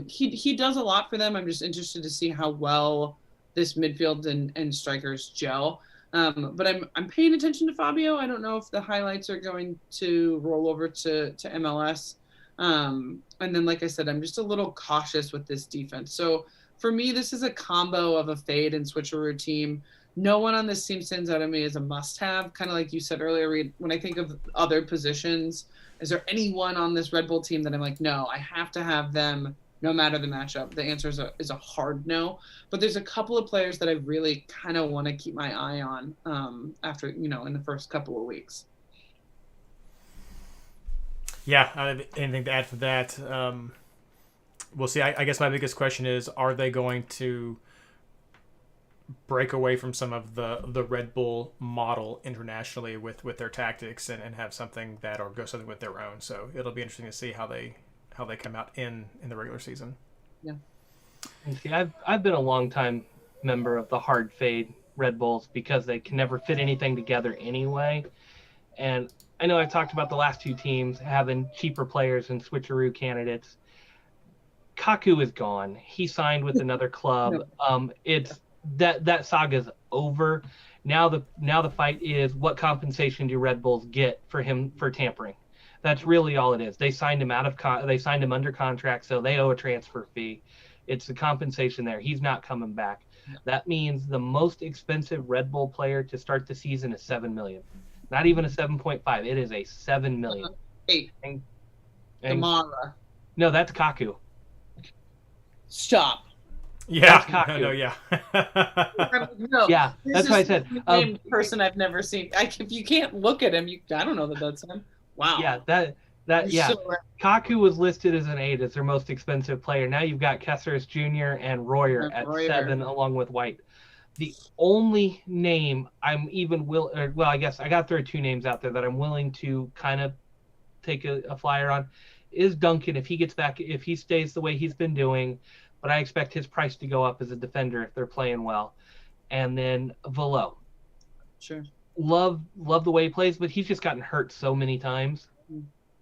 he does a lot for them. I'm just interested to see how well this midfield and strikers gel. But I'm paying attention to Fabio. I don't know if the highlights are going to roll over to MLS. And then, like I said, I'm just a little cautious with this defense. So for me, this is a combo of a fade and switcheroo team. No one on this team stands out to me as a must-have. Kind of like you said earlier, Reid, when I think of other positions, is there anyone on this Red Bull team that I'm like, no, I have to have them no matter the matchup? The answer is a hard no. But there's a couple of players that I really kind of want to keep my eye on after, in the first couple of weeks. Yeah, anything to add to that? We'll see. I guess my biggest question is, are they going to break away from some of the Red Bull model internationally with their tactics and have something that, or go something with their own? So it'll be interesting to see how they come out in the regular season. Yeah. And see, I've been a long time member of the hard fade Red Bulls because they can never fit anything together anyway. And I know I've talked about the last two teams having cheaper players and switcheroo candidates. Kaku is gone. He signed with another club. It's that saga's over. Now the fight is, what compensation do Red Bulls get for him for tampering? That's really all it is. They signed him they signed him under contract, so they owe a transfer fee. It's the compensation there. He's not coming back. That means the most expensive Red Bull player to start the season is $7 million. Not even a 7.5. It is a $7 million. 8. Kamara. No, that's Kaku. Stop. Yeah. That's Kaku. No, yeah. No, yeah, that's what I said. The person I've never seen. If you can't look at him, I don't know that's him. Wow. Yeah, yeah. So right. Kaku was listed as an 8 as their most expensive player. Now you've got Caceres Jr. and Royer at 7, along with White. The only name I'm even I guess I got to throw 2 names out there that I'm willing to kind of take a flyer on is Duncan if he gets back, if he stays the way he's been doing, but I expect his price to go up as a defender if they're playing well. And then Ballow. Sure. Love the way he plays, but he's just gotten hurt so many times.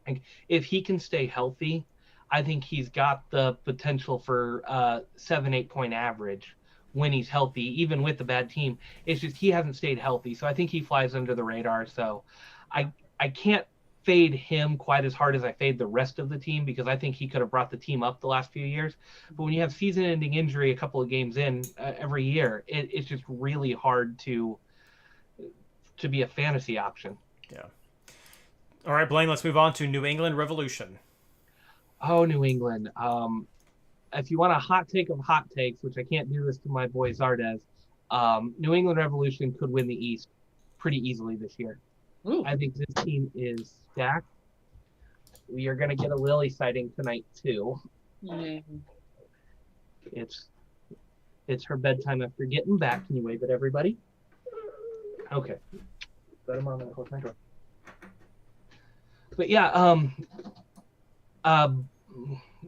Like, if he can stay healthy, I think he's got the potential for 7-8 point average when he's healthy, even with the bad team. It's just he hasn't stayed healthy, so I think he flies under the radar. So I can't fade him quite as hard as I fade the rest of the team because I think he could have brought the team up the last few years. But when you have season-ending injury a couple of games in every year, it's just really hard to be a fantasy option. Yeah. All right, Blayne, let's move on to New England Revolution. Oh, New England. If you want a hot take of hot takes, which I can't do this to my boy Zardes, New England Revolution could win the East pretty easily this year. Ooh. I think this team is stacked. We are going to get a Lily sighting tonight, too. Yeah. It's her bedtime after getting back. Can you wave at everybody? Okay. Let him on that whole time. But yeah,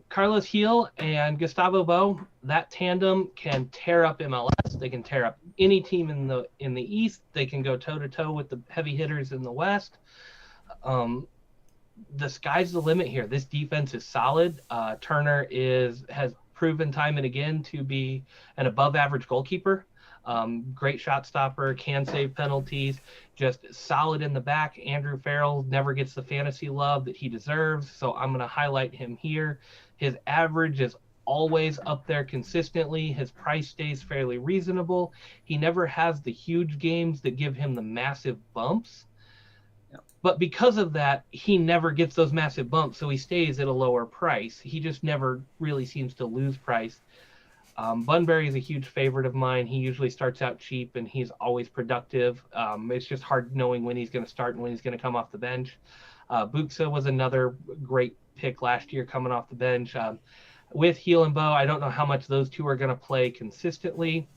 Carlos Gil and Gustavo Bo, that tandem can tear up MLS. They can tear up any team in the East. They can go toe to toe with the heavy hitters in the West. The sky's the limit here. This defense is solid. Turner has proven time and again to be an above average goalkeeper. Great shot stopper, can save penalties, just solid in the back. Andrew Farrell never gets the fantasy love that he deserves, so I'm going to highlight him here. His average is always up there consistently. His price stays fairly reasonable. He never has the huge games that give him the massive bumps. But because of that, he never gets those massive bumps, so he stays at a lower price. He just never really seems to lose price. Bunbury is a huge favorite of mine. He usually starts out cheap, and he's always productive. It's just hard knowing when he's going to start and when he's going to come off the bench. Buxa was another great pick last year coming off the bench. With Heel and Bow, I don't know how much those two are going to play consistently.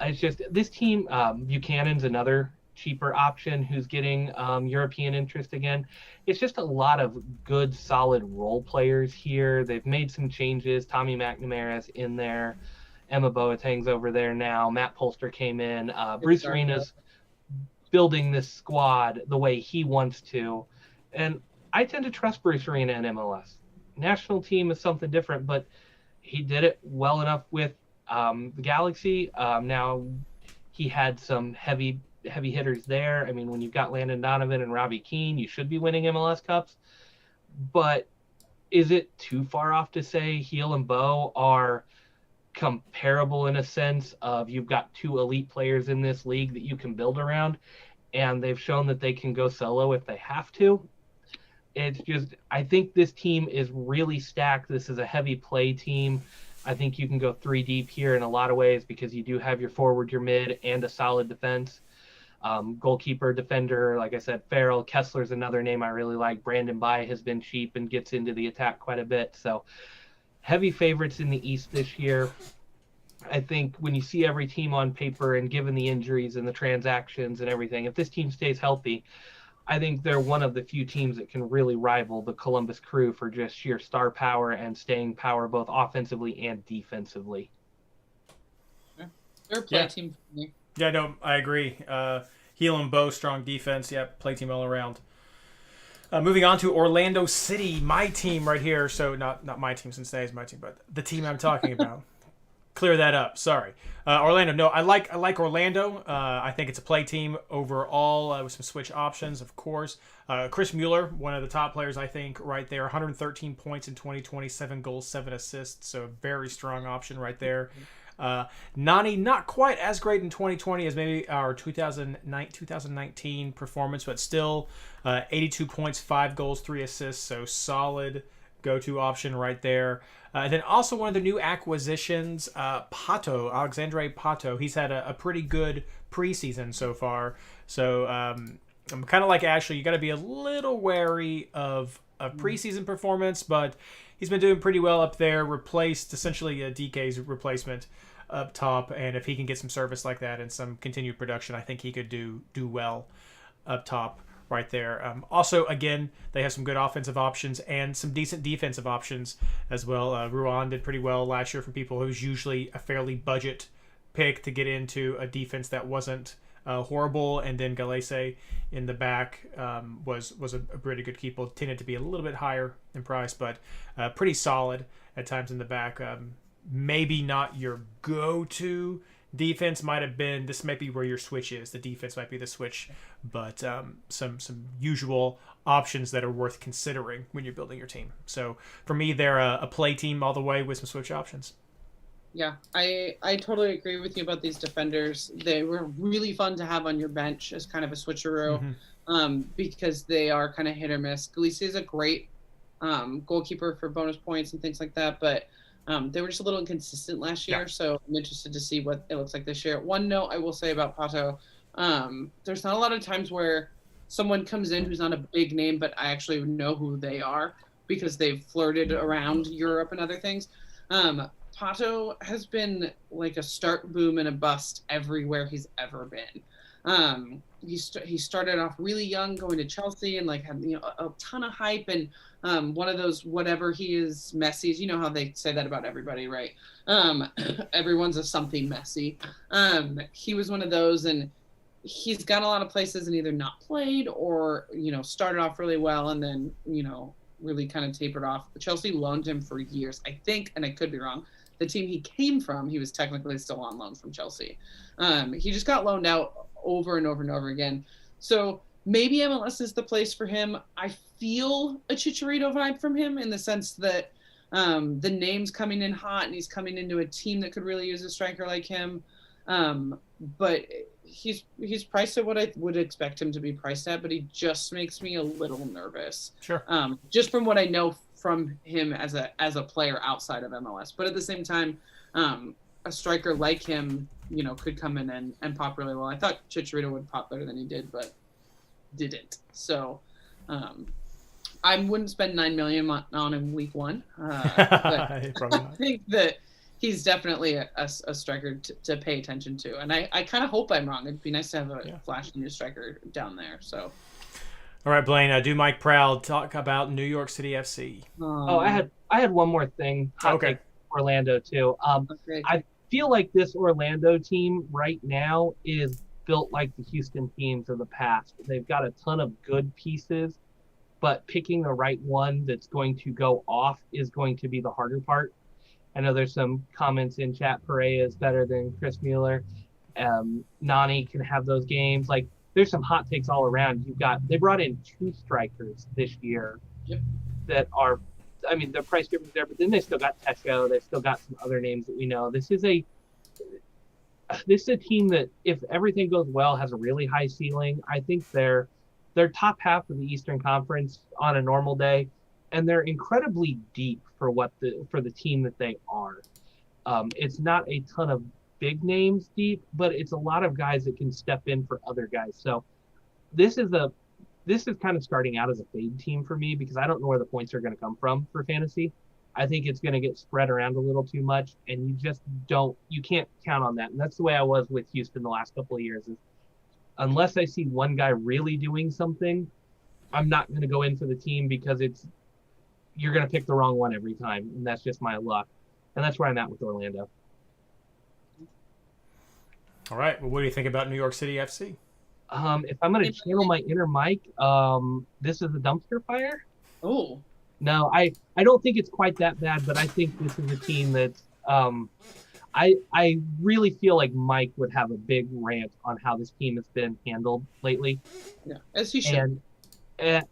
It's just this team, Buchanan's another cheaper option who's getting European interest again. It's just a lot of good, solid role players here. They've made some changes. Tommy McNamara's in there. Emma Boateng's over there now. Matt Polster came in. Bruce Arena's building this squad the way he wants to. And I tend to trust Bruce Arena in MLS. National team is something different, but he did it well enough with the Galaxy. Now he had some heavy hitters there. I mean, when you've got Landon Donovan and Robbie Keane, you should be winning MLS Cups. But is it too far off to say Heel and Bow are comparable in a sense of you've got two elite players in this league that you can build around, and they've shown that they can go solo if they have to? It's just, I think this team is really stacked. This is a heavy play team. I think you can go 3 deep here in a lot of ways because you do have your forward, your mid, and a solid defense. Goalkeeper, defender, like I said, Farrell. Kessler's another name I really like. Brandon Bai has been cheap and gets into the attack quite a bit. So heavy favorites in the East this year. I think when you see every team on paper and given the injuries and the transactions and everything, if this team stays healthy, I think they're one of the few teams that can really rival the Columbus Crew for just sheer star power and staying power, both offensively and defensively. Yeah. They're a play team for me. Yeah, no, I agree. Heel and Bow, strong defense. Yeah, play team all around. Moving on to Orlando City, my team right here. So not my team, Cincinnati's my team, but the team I'm talking about. Clear that up. Sorry. Orlando. No, I like Orlando. I think it's a play team overall with some switch options, of course. Chris Mueller, one of the top players, I think, right there. 113 points in 2020, 7 goals, 7 assists. So a very strong option right there. Nani, not quite as great in 2020 as maybe our 2019 performance, but still 82 points, 5 goals, 3 assists. So solid go-to option right there. And then also one of the new acquisitions, Patto Alexandre. He's had a pretty good preseason so far. So I'm kind of like Ashley. You got to be a little wary of a preseason performance, but he's been doing pretty well up there. Replaced essentially DK's replacement up top, and if he can get some service like that and some continued production, I think he could do well up top. Right there. Also, again, they have some good offensive options and some decent defensive options as well. Ruan did pretty well last year for people who's usually a fairly budget pick to get into a defense that wasn't horrible. And then Galese in the back was a pretty good keeper. Tended to be a little bit higher in price, but pretty solid at times in the back. Maybe not your go-to defense. This might be where your switch is. The defense might be the switch, but some usual options that are worth considering when you're building your team. So for me, they're a play team all the way with some switch options. Yeah, I totally agree with you about these defenders. They were really fun to have on your bench as kind of a switcheroo, because they are kind of hit or miss. Galese is a great goalkeeper for bonus points and things like that, but they were just a little inconsistent last year, so I'm interested to see what it looks like this year. One note I will say about Patto, there's not a lot of times where someone comes in who's not a big name, but I actually know who they are because they've flirted around Europe and other things. Patto has been like a start, boom, and a bust everywhere he's ever been. He started off really young, going to Chelsea, and like had a ton of hype, and one of those whatever he is Messi's. You know how they say that about everybody, right? Everyone's a something Messi. He was one of those, and he's got a lot of places and either not played or started off really well and then really kind of tapered off. Chelsea loaned him for years, I think, and I could be wrong. The team he came from, he was technically still on loan from Chelsea. He just got loaned out over and over and over again. So maybe MLS is the place for him. I feel a Chicharito vibe from him in the sense that the name's coming in hot and he's coming into a team that could really use a striker like him. But he's priced at what I would expect him to be priced at, but he just makes me a little nervous. Sure. Just from what I know from him as a player outside of MLS. But at the same time, a striker like him, could come in and pop really well. I thought Chicharito would pop better than he did, but didn't. So I wouldn't spend $9 million on him week one. But I think that he's definitely a striker to pay attention to. And I kind of hope I'm wrong. It'd be nice to have a flashy new striker down there. So. All right, Blayne, do Mike Proud talk about New York City FC. I had one more thing. Take Orlando too. I feel like this Orlando team right now is built like the Houston teams of the past. They've got a ton of good pieces, but picking the right one that's going to go off is going to be the harder part. I know there's some comments in chat. Perea is better than Chris Mueller. Nani can have those games. Like, there's some hot takes all around. They brought in 2 strikers this year that are, the price difference there, but then they still got Tesco. They've still got some other names that we know. This is a team that, if everything goes well, has a really high ceiling. I think they're top half of the Eastern Conference on a normal day, and they're incredibly deep for the team that they are. It's not a ton of big names deep, but it's a lot of guys that can step in for other guys. So this is kind of starting out as a fade team for me, because I don't know where the points are going to come from for fantasy. I think it's going to get spread around a little too much, and you can't count on that. And that's the way I was with Houston the last couple of years. Is unless I see one guy really doing something, I'm not going to go in for the team, because you're going to pick the wrong one every time, and that's just my luck. And that's where I'm at with Orlando. All right. Well, what do you think about New York City FC? If I'm going to channel my inner Mike, this is a dumpster fire. Oh. No, I don't think it's quite that bad, but I think this is a team that's I really feel like Mike would have a big rant on how this team has been handled lately. Yeah, as he should. And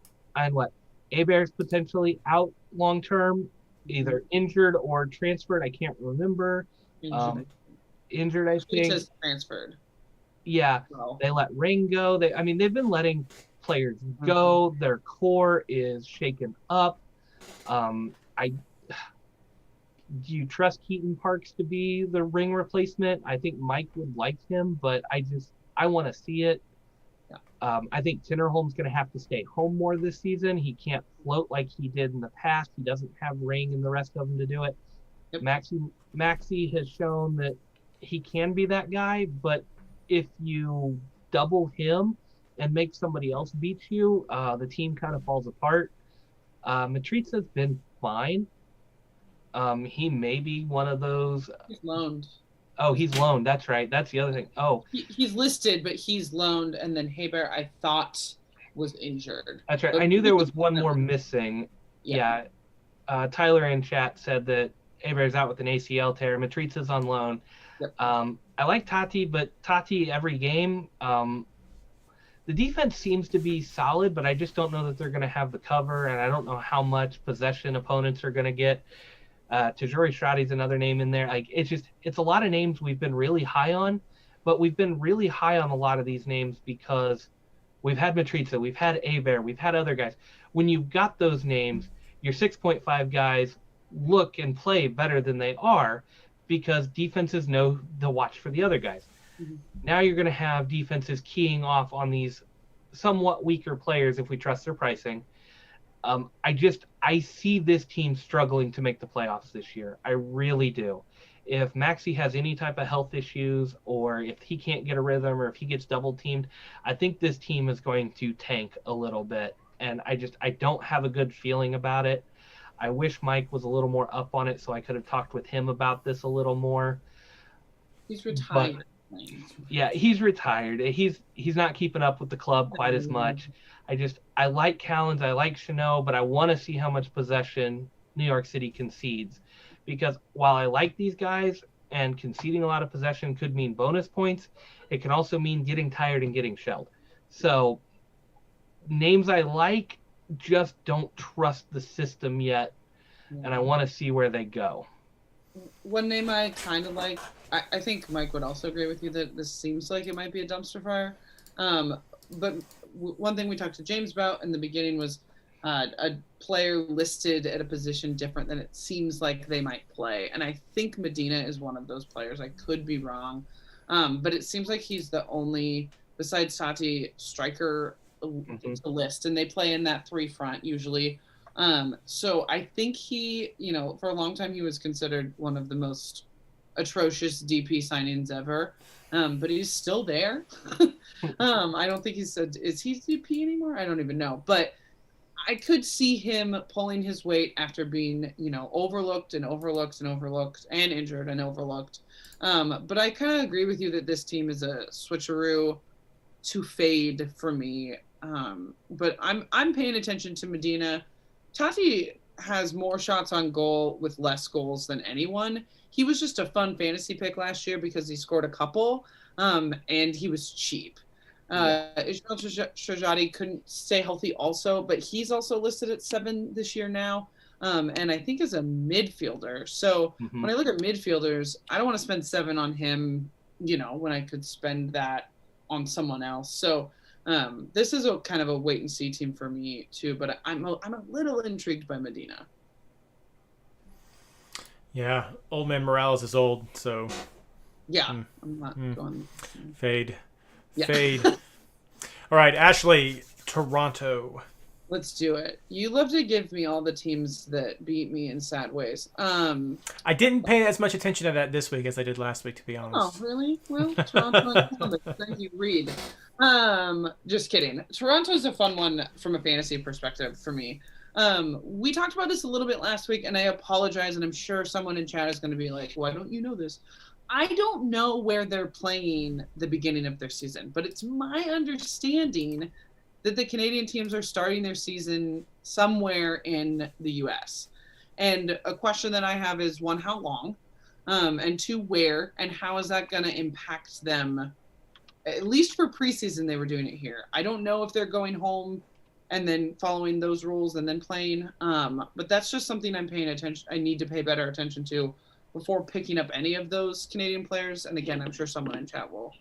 what? Hebert's potentially out long term, either injured or transferred. I can't remember. Injured, I think. It says transferred. Yeah, well, they let Ring go. They've been letting players go. Their core is shaken up. Do you trust Keaton Parks to be the Ring replacement? I think Mike would like him, but I want to see it. Yeah. I think Tinnerholm's going to have to stay home more this season. He can't float like he did in the past. He doesn't have Ring and the rest of them to do it. Yep. Maxi has shown that he can be that guy, but if you double him and make somebody else beat you, the team kind of falls apart. Machrita's been fine. He may be one of those. He's loaned. Oh, he's loaned. That's right. That's the other thing. Oh, he's listed, but he's loaned. And then Hebert, I thought, was injured. That's right. But I knew there was one more missing. Yeah. Tyler in chat said that Hebert's out with an ACL tear. Machrita's on loan. Yep. I like Tati, but Tati every game. The defense seems to be solid, but I just don't know that they're going to have the cover, and I don't know how much possession opponents are going to get. Tajori Stradi's another name in there. Like, it's a lot of names we've been really high on, but we've been really high on a lot of these names because we've had Machrita, we've had Hebert, we've had other guys. When you've got those names, your 6.5 guys look and play better than they are because defenses know to watch for the other guys. Mm-hmm. Now you're going to have defenses keying off on these somewhat weaker players if we trust their pricing. I see this team struggling to make the playoffs this year. I really do. If Maxi has any type of health issues, or if he can't get a rhythm, or if he gets double teamed, I think this team is going to tank a little bit. And I don't have a good feeling about it. I wish Mike was a little more up on it so I could have talked with him about this a little more. He's retired. Yeah, he's retired. He's not keeping up with the club quite as much. I like Callens, I like Chanot, but I want to see how much possession New York City concedes. Because while I like these guys, and conceding a lot of possession could mean bonus points, it can also mean getting tired and getting shelled. So names I like, just don't trust the system yet, and I want to see where they go. one name I kind of like, I think Mike would also agree with you that this seems like it might be a dumpster fire. But one thing we talked to James about in the beginning was a player listed at a position different than it seems like they might play. And I think Medina is one of those players. I could be wrong. But it seems like he's the only, besides Tati, striker to list. And they play in that 3 front usually. So I think he, for a long time he was considered one of the most atrocious DP signings ever. But he's still there. I don't think is he DP anymore? I don't even know. But I could see him pulling his weight after being, overlooked and injured and overlooked. But I kind of agree with you that this team is a switcheroo to fade for me. But I'm paying attention to Medina. Tati has more shots on goal with less goals than anyone. He was just a fun fantasy pick last year because he scored a couple, and he was cheap. Ismail Shajati couldn't stay healthy also, but he's also listed at 7 this year now, and I think as a midfielder. So when I look at midfielders, I don't want to spend 7 on him, when I could spend that on someone else. So this is a kind of a wait and see team for me too, but I'm a little intrigued by Medina. Yeah, old man Morales is old, so yeah, I'm not going fade. Yeah. Fade. All right, Ashley, Toronto. Let's do it. You love to give me all the teams that beat me in sad ways. I didn't pay as much attention to that this week as I did last week, to be honest. Oh, really? Well, Toronto and Columbus. Thank you, Reid. Just kidding. Toronto's a fun one from a fantasy perspective for me. We talked about this a little bit last week, and I apologize, and I'm sure someone in chat is going to be like, why don't you know this? I don't know where they're playing the beginning of their season, but it's my understanding that the Canadian teams are starting their season somewhere in the U.S. And a question that I have is, 1, how long? And 2, where? And how is that going to impact them? At least for preseason, they were doing it here. I don't know if they're going home and then following those rules and then playing. But that's just something I'm paying attention. I need to pay better attention to before picking up any of those Canadian players. And again, I'm sure someone in chat will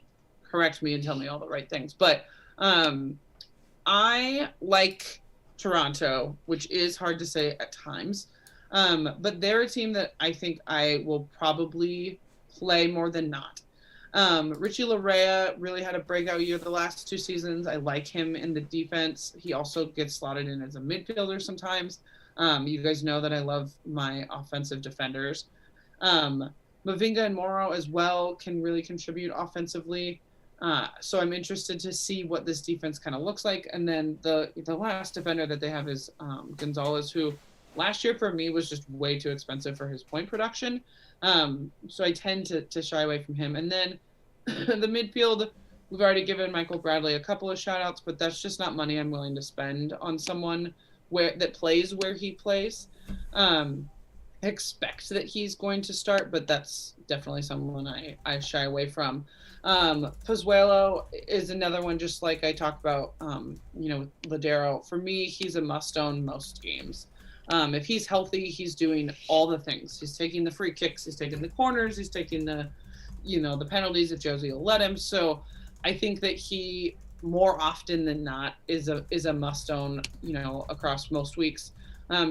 correct me and tell me all the right things. But I like Toronto, which is hard to say at times. But they're a team that I think I will probably play more than not. Richie Larea really had a breakout year the last 2 seasons. I like him in the defense. He also gets slotted in as a midfielder sometimes. You guys know that I love my offensive defenders. Mavinga and Morrow as well can really contribute offensively. So I'm interested to see what this defense kind of looks like. And then the last defender that they have is Gonzalez, who last year for me was just way too expensive for his point production. So I tend to shy away from him. And then the midfield, we've already given Michael Bradley a couple of shout outs, but that's just not money I'm willing to spend on someone that plays where he plays. Expect that he's going to start, but that's definitely someone I shy away from. Pozuelo is another one, just like I talked about, Ladero. For me, he's a must-own most games. If he's healthy, he's doing all the things. He's taking the free kicks, he's taking the corners, he's taking the penalties if Josie will let him. So I think that he more often than not is a must-own, across most weeks.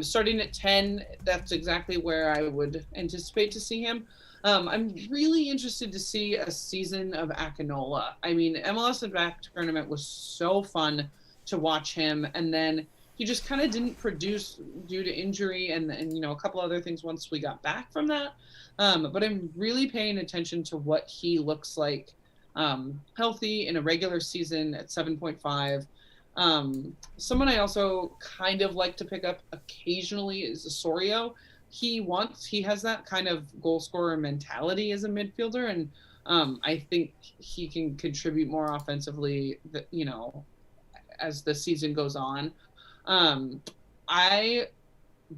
Starting at 10, that's exactly where I would anticipate to see him. I'm really interested to see a season of Akinola. I mean, MLSFI tournament was so fun to watch him, and then he just kind of didn't produce due to injury and a couple other things once we got back from that. But I'm really paying attention to what he looks like healthy in a regular season at 7.5. Someone I also kind of like to pick up occasionally is Osorio. He has that kind of goal scorer mentality as a midfielder, and I think he can contribute more offensively, as the season goes on. I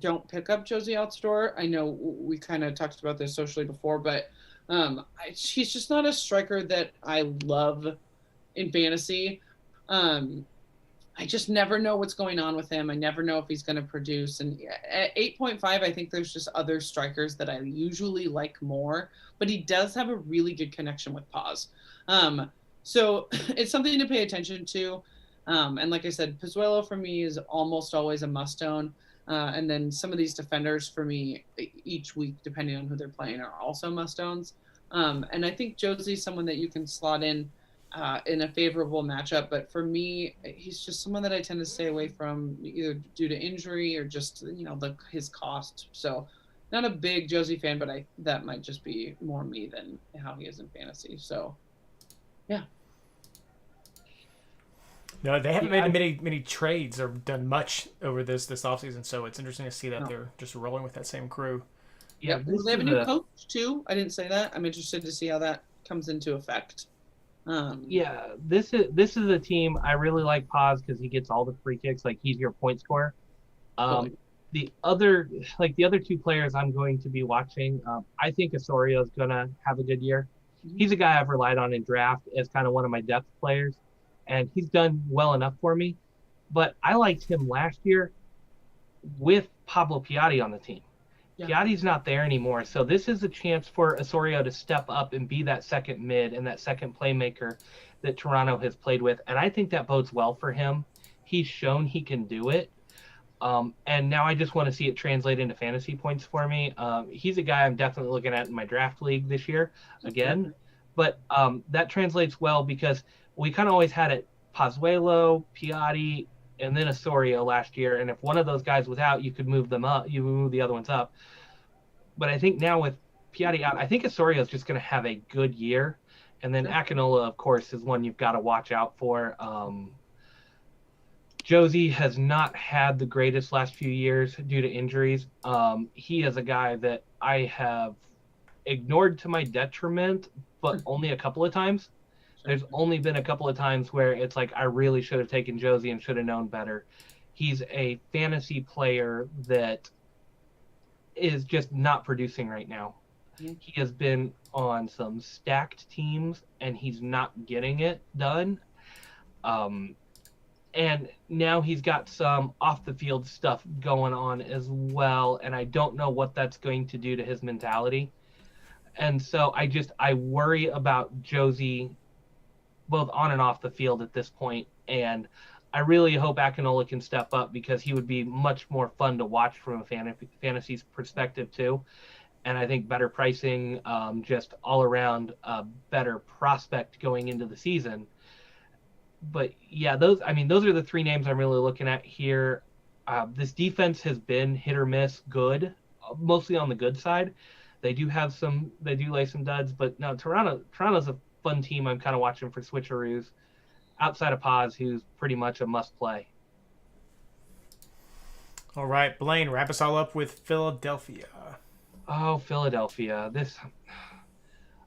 don't pick up Josie Altidore. I know we kind of talked about this socially before, but he's just not a striker that I love in fantasy. I just never know what's going on with him. I never know if he's going to produce. And at 8.5, I think there's just other strikers that I usually like more. But he does have a really good connection with Paz. So it's something to pay attention to. And like I said, Pozuelo for me is almost always a must-own. And then some of these defenders for me each week, depending on who they're playing, are also must-owns. And I think Josie's someone that you can slot in a favorable matchup. But for me, he's just someone that I tend to stay away from either due to injury or just, his cost. So not a big Josie fan, but that might just be more me than how he is in fantasy. So, yeah. No, they haven't made many trades or done much over this offseason, so it's interesting to see that they're just rolling with that same crew. Yeah, they have a new coach too. I didn't say that. I'm interested to see how that comes into effect. This is a team I really like Paz because he gets all the free kicks. Like, he's your point scorer. The other two players I'm going to be watching, I think Osorio is gonna have a good year. He's a guy I've relied on in draft as kind of one of my depth players, and he's done well enough for me. But I liked him last year with Pablo Piatti on the team. Yeah. Piatti's not there anymore, so this is a chance for Osorio to step up and be that second mid and that second playmaker that Toronto has played with, and I think that bodes well for him. He's shown he can do it, and now I just want to see it translate into fantasy points for me. He's a guy I'm definitely looking at in my draft league this year again, but that translates well because we kind of always had it Pozuelo, Piatti, and then Osorio last year, and if one of those guys was out, you could move them up. You move the other ones up. But I think now with Piatti out, I think Osorio is just going to have a good year. And then Akinola, of course, is one you've got to watch out for. Josie has not had the greatest last few years due to injuries. He is a guy that I have ignored to my detriment, but only a couple of times. There's only been a couple of times where it's like I really should have taken Josie and should have known better. He's a fantasy player that is just not producing right now. He has been on some stacked teams and he's not getting it done. And now he's got some off the field stuff going on as well, and I don't know what that's going to do to his mentality. And so I worry about Josie both on and off the field at this point, and I really hope Akinola can step up because he would be much more fun to watch from a fantasy perspective too. And I think better pricing, just all around better prospect going into the season. But yeah, those are the three names I'm really looking at here. This defense has been hit or miss good, mostly on the good side. They do lay some duds, but no, Toronto's a fun team I'm kind of watching for switcheroos outside of Paz, who's pretty much a must play. All right, Blayne, wrap us all up with Philadelphia. Oh, Philadelphia.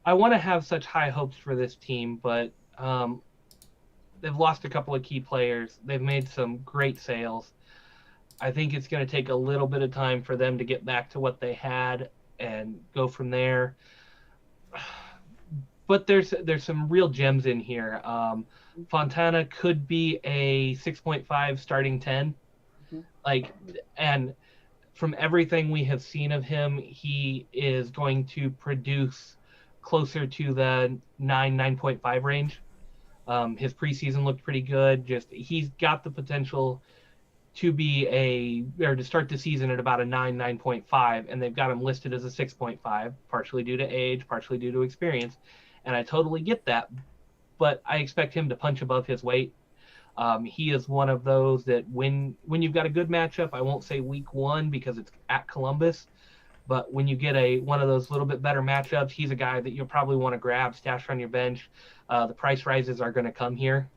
I want to have such high hopes for this team, but they've lost a couple of key players. They've made some great sales. I think it's going to take a little bit of time for them to get back to what they had and go from there. But there's some real gems in here. Fontana could be a 6.5 starting 10. And from everything we have seen of him, he is going to produce closer to the 9.5 range. His preseason looked pretty good. He's got the potential to to start the season at about a 9.5, and they've got him listed as a 6.5, partially due to age, partially due to experience. And I totally get that, but I expect him to punch above his weight. He is one of those that when you've got a good matchup, I won't say week one because it's at Columbus, but when you get one of those little bit better matchups, he's a guy that you'll probably want to grab, stash on your bench. The price rises are going to come here.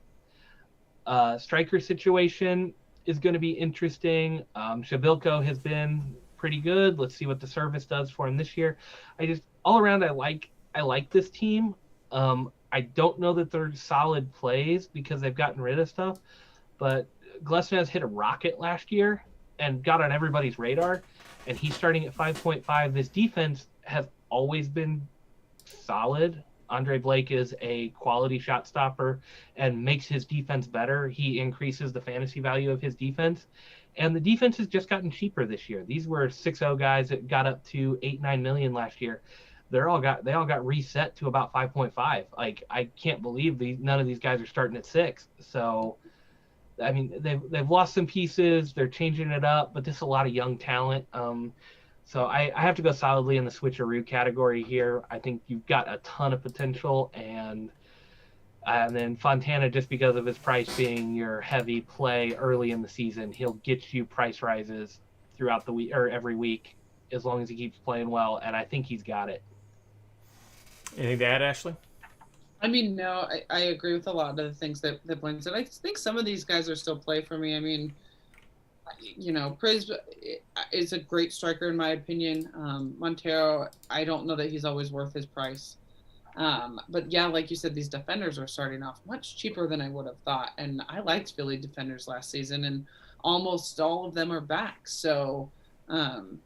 Striker situation is going to be interesting. Shavilko has been pretty good. Let's see what the service does for him this year. All around, I like this team. I don't know that they're solid plays because they've gotten rid of stuff, but Glesnes hit a rocket last year and got on everybody's radar, and he's starting at 5.5. This defense has always been solid. Andre Blake is a quality shot stopper and makes his defense better, he increases the fantasy value of his defense. And the defense has just gotten cheaper this year. These were 6-0 guys that got up to 8-9 million last year. They all got reset to about 5.5. Like, I can't believe none of these guys are starting at 6. So, I mean, they've lost some pieces. They're changing it up, but this is a lot of young talent. So I have to go solidly in the switcheroo category here. I think you've got a ton of potential, and then Fontana, just because of his price being your heavy play early in the season, he'll get you price rises throughout the week or every week as long as he keeps playing well, and I think he's got it. Anything to add, Ashley? I mean, no, I agree with a lot of the things that Blayne said. I think some of these guys are still play for me. I mean, you know, Priz is a great striker in my opinion. Montero, I don't know that he's always worth his price. But yeah, like you said, these defenders are starting off much cheaper than I would have thought. And I liked Philly defenders last season, and almost all of them are back. So I'm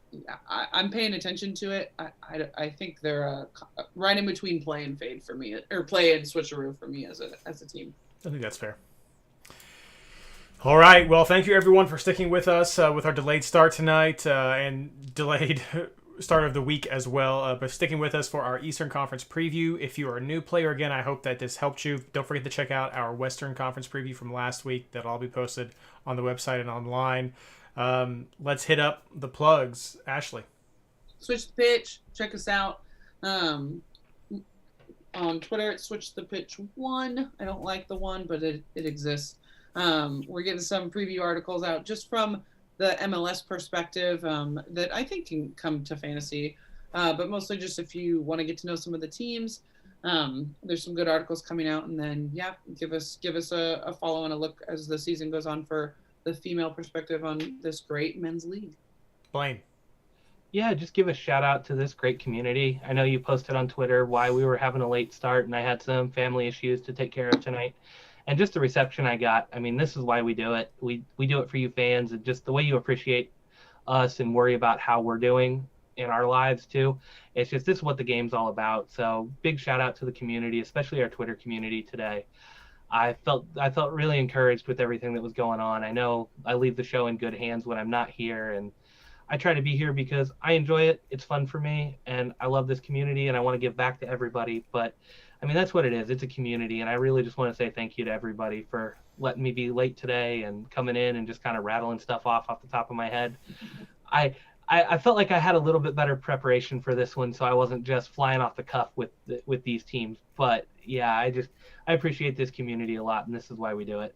paying attention to it. I think they're right in between play and fade for me, or play and switcheroo for me as a team. I think that's fair. All right. Well, thank you everyone for sticking with us with our delayed start tonight and delayed start of the week as well. But sticking with us for our Eastern Conference preview. If you are a new player, again, I hope that this helped you. Don't forget to check out our Western Conference preview from last week. That'll all be posted on the website and online. Let's hit up the plugs. Ashley. Switch the Pitch. Check us out. On Twitter, it's Switch the Pitch 1. I don't like the 1, but it exists. We're getting some preview articles out just from the MLS perspective that I think can come to fantasy, but mostly just if you want to get to know some of the teams. There's some good articles coming out, and then give us a follow and a look as the season goes on for the female perspective on this great men's league. Blayne. Yeah, just give a shout out to this great community. I know you posted on Twitter why we were having a late start, and I had some family issues to take care of tonight. And just the reception I got, I mean, this is why we do it. We do it for you fans, and just the way you appreciate us and worry about how we're doing in our lives too. It's just, this is what the game's all about. So big shout out to the community, especially our Twitter community today. I felt really encouraged with everything that was going on. I know I leave the show in good hands when I'm not here, and I try to be here because I enjoy it. It's fun for me, and I love this community, and I want to give back to everybody. But I mean, that's what it is. It's a community, and I really just want to say thank you to everybody for letting me be late today and coming in and just kind of rattling stuff off the top of my head. I felt like I had a little bit better preparation for this one, so I wasn't just flying off the cuff with these teams. But yeah, I appreciate this community a lot, and this is why we do it.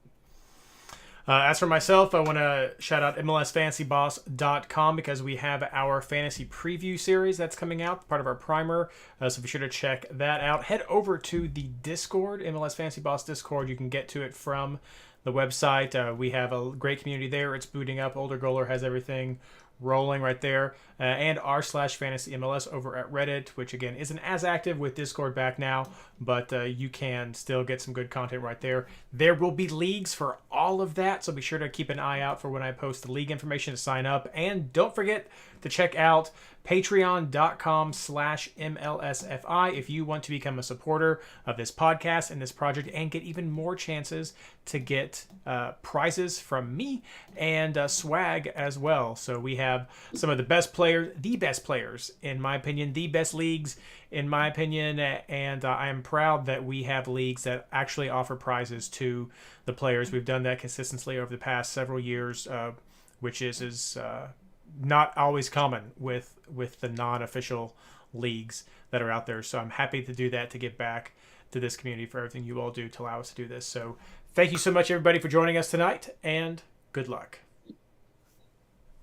As for myself, I want to shout out MLSFantasyBoss.com because we have our fantasy preview series that's coming out, part of our primer. So be sure to check that out. Head over to the Discord, MLS Fantasy Boss Discord. You can get to it from the website. We have a great community there. It's booting up. Older Goaler has everything rolling right there. And r/fantasy MLS over at Reddit, which again isn't as active with Discord back now, but you can still get some good content right there. There will be leagues for all of that, so be sure to keep an eye out for when I post the league information to sign up. And don't forget to check out patreon.com/MLSFI if you want to become a supporter of this podcast and this project and get even more chances to get prizes from me and swag as well. So we have some of the best players in my opinion, the best leagues in my opinion, and I am proud that we have leagues that actually offer prizes to the players. We've done that consistently over the past several years, which is not always common with the non-official leagues that are out there. So I'm happy to do that, to get back to this community for everything you all do to allow us to do this. So thank you so much, everybody, for joining us tonight, and good luck.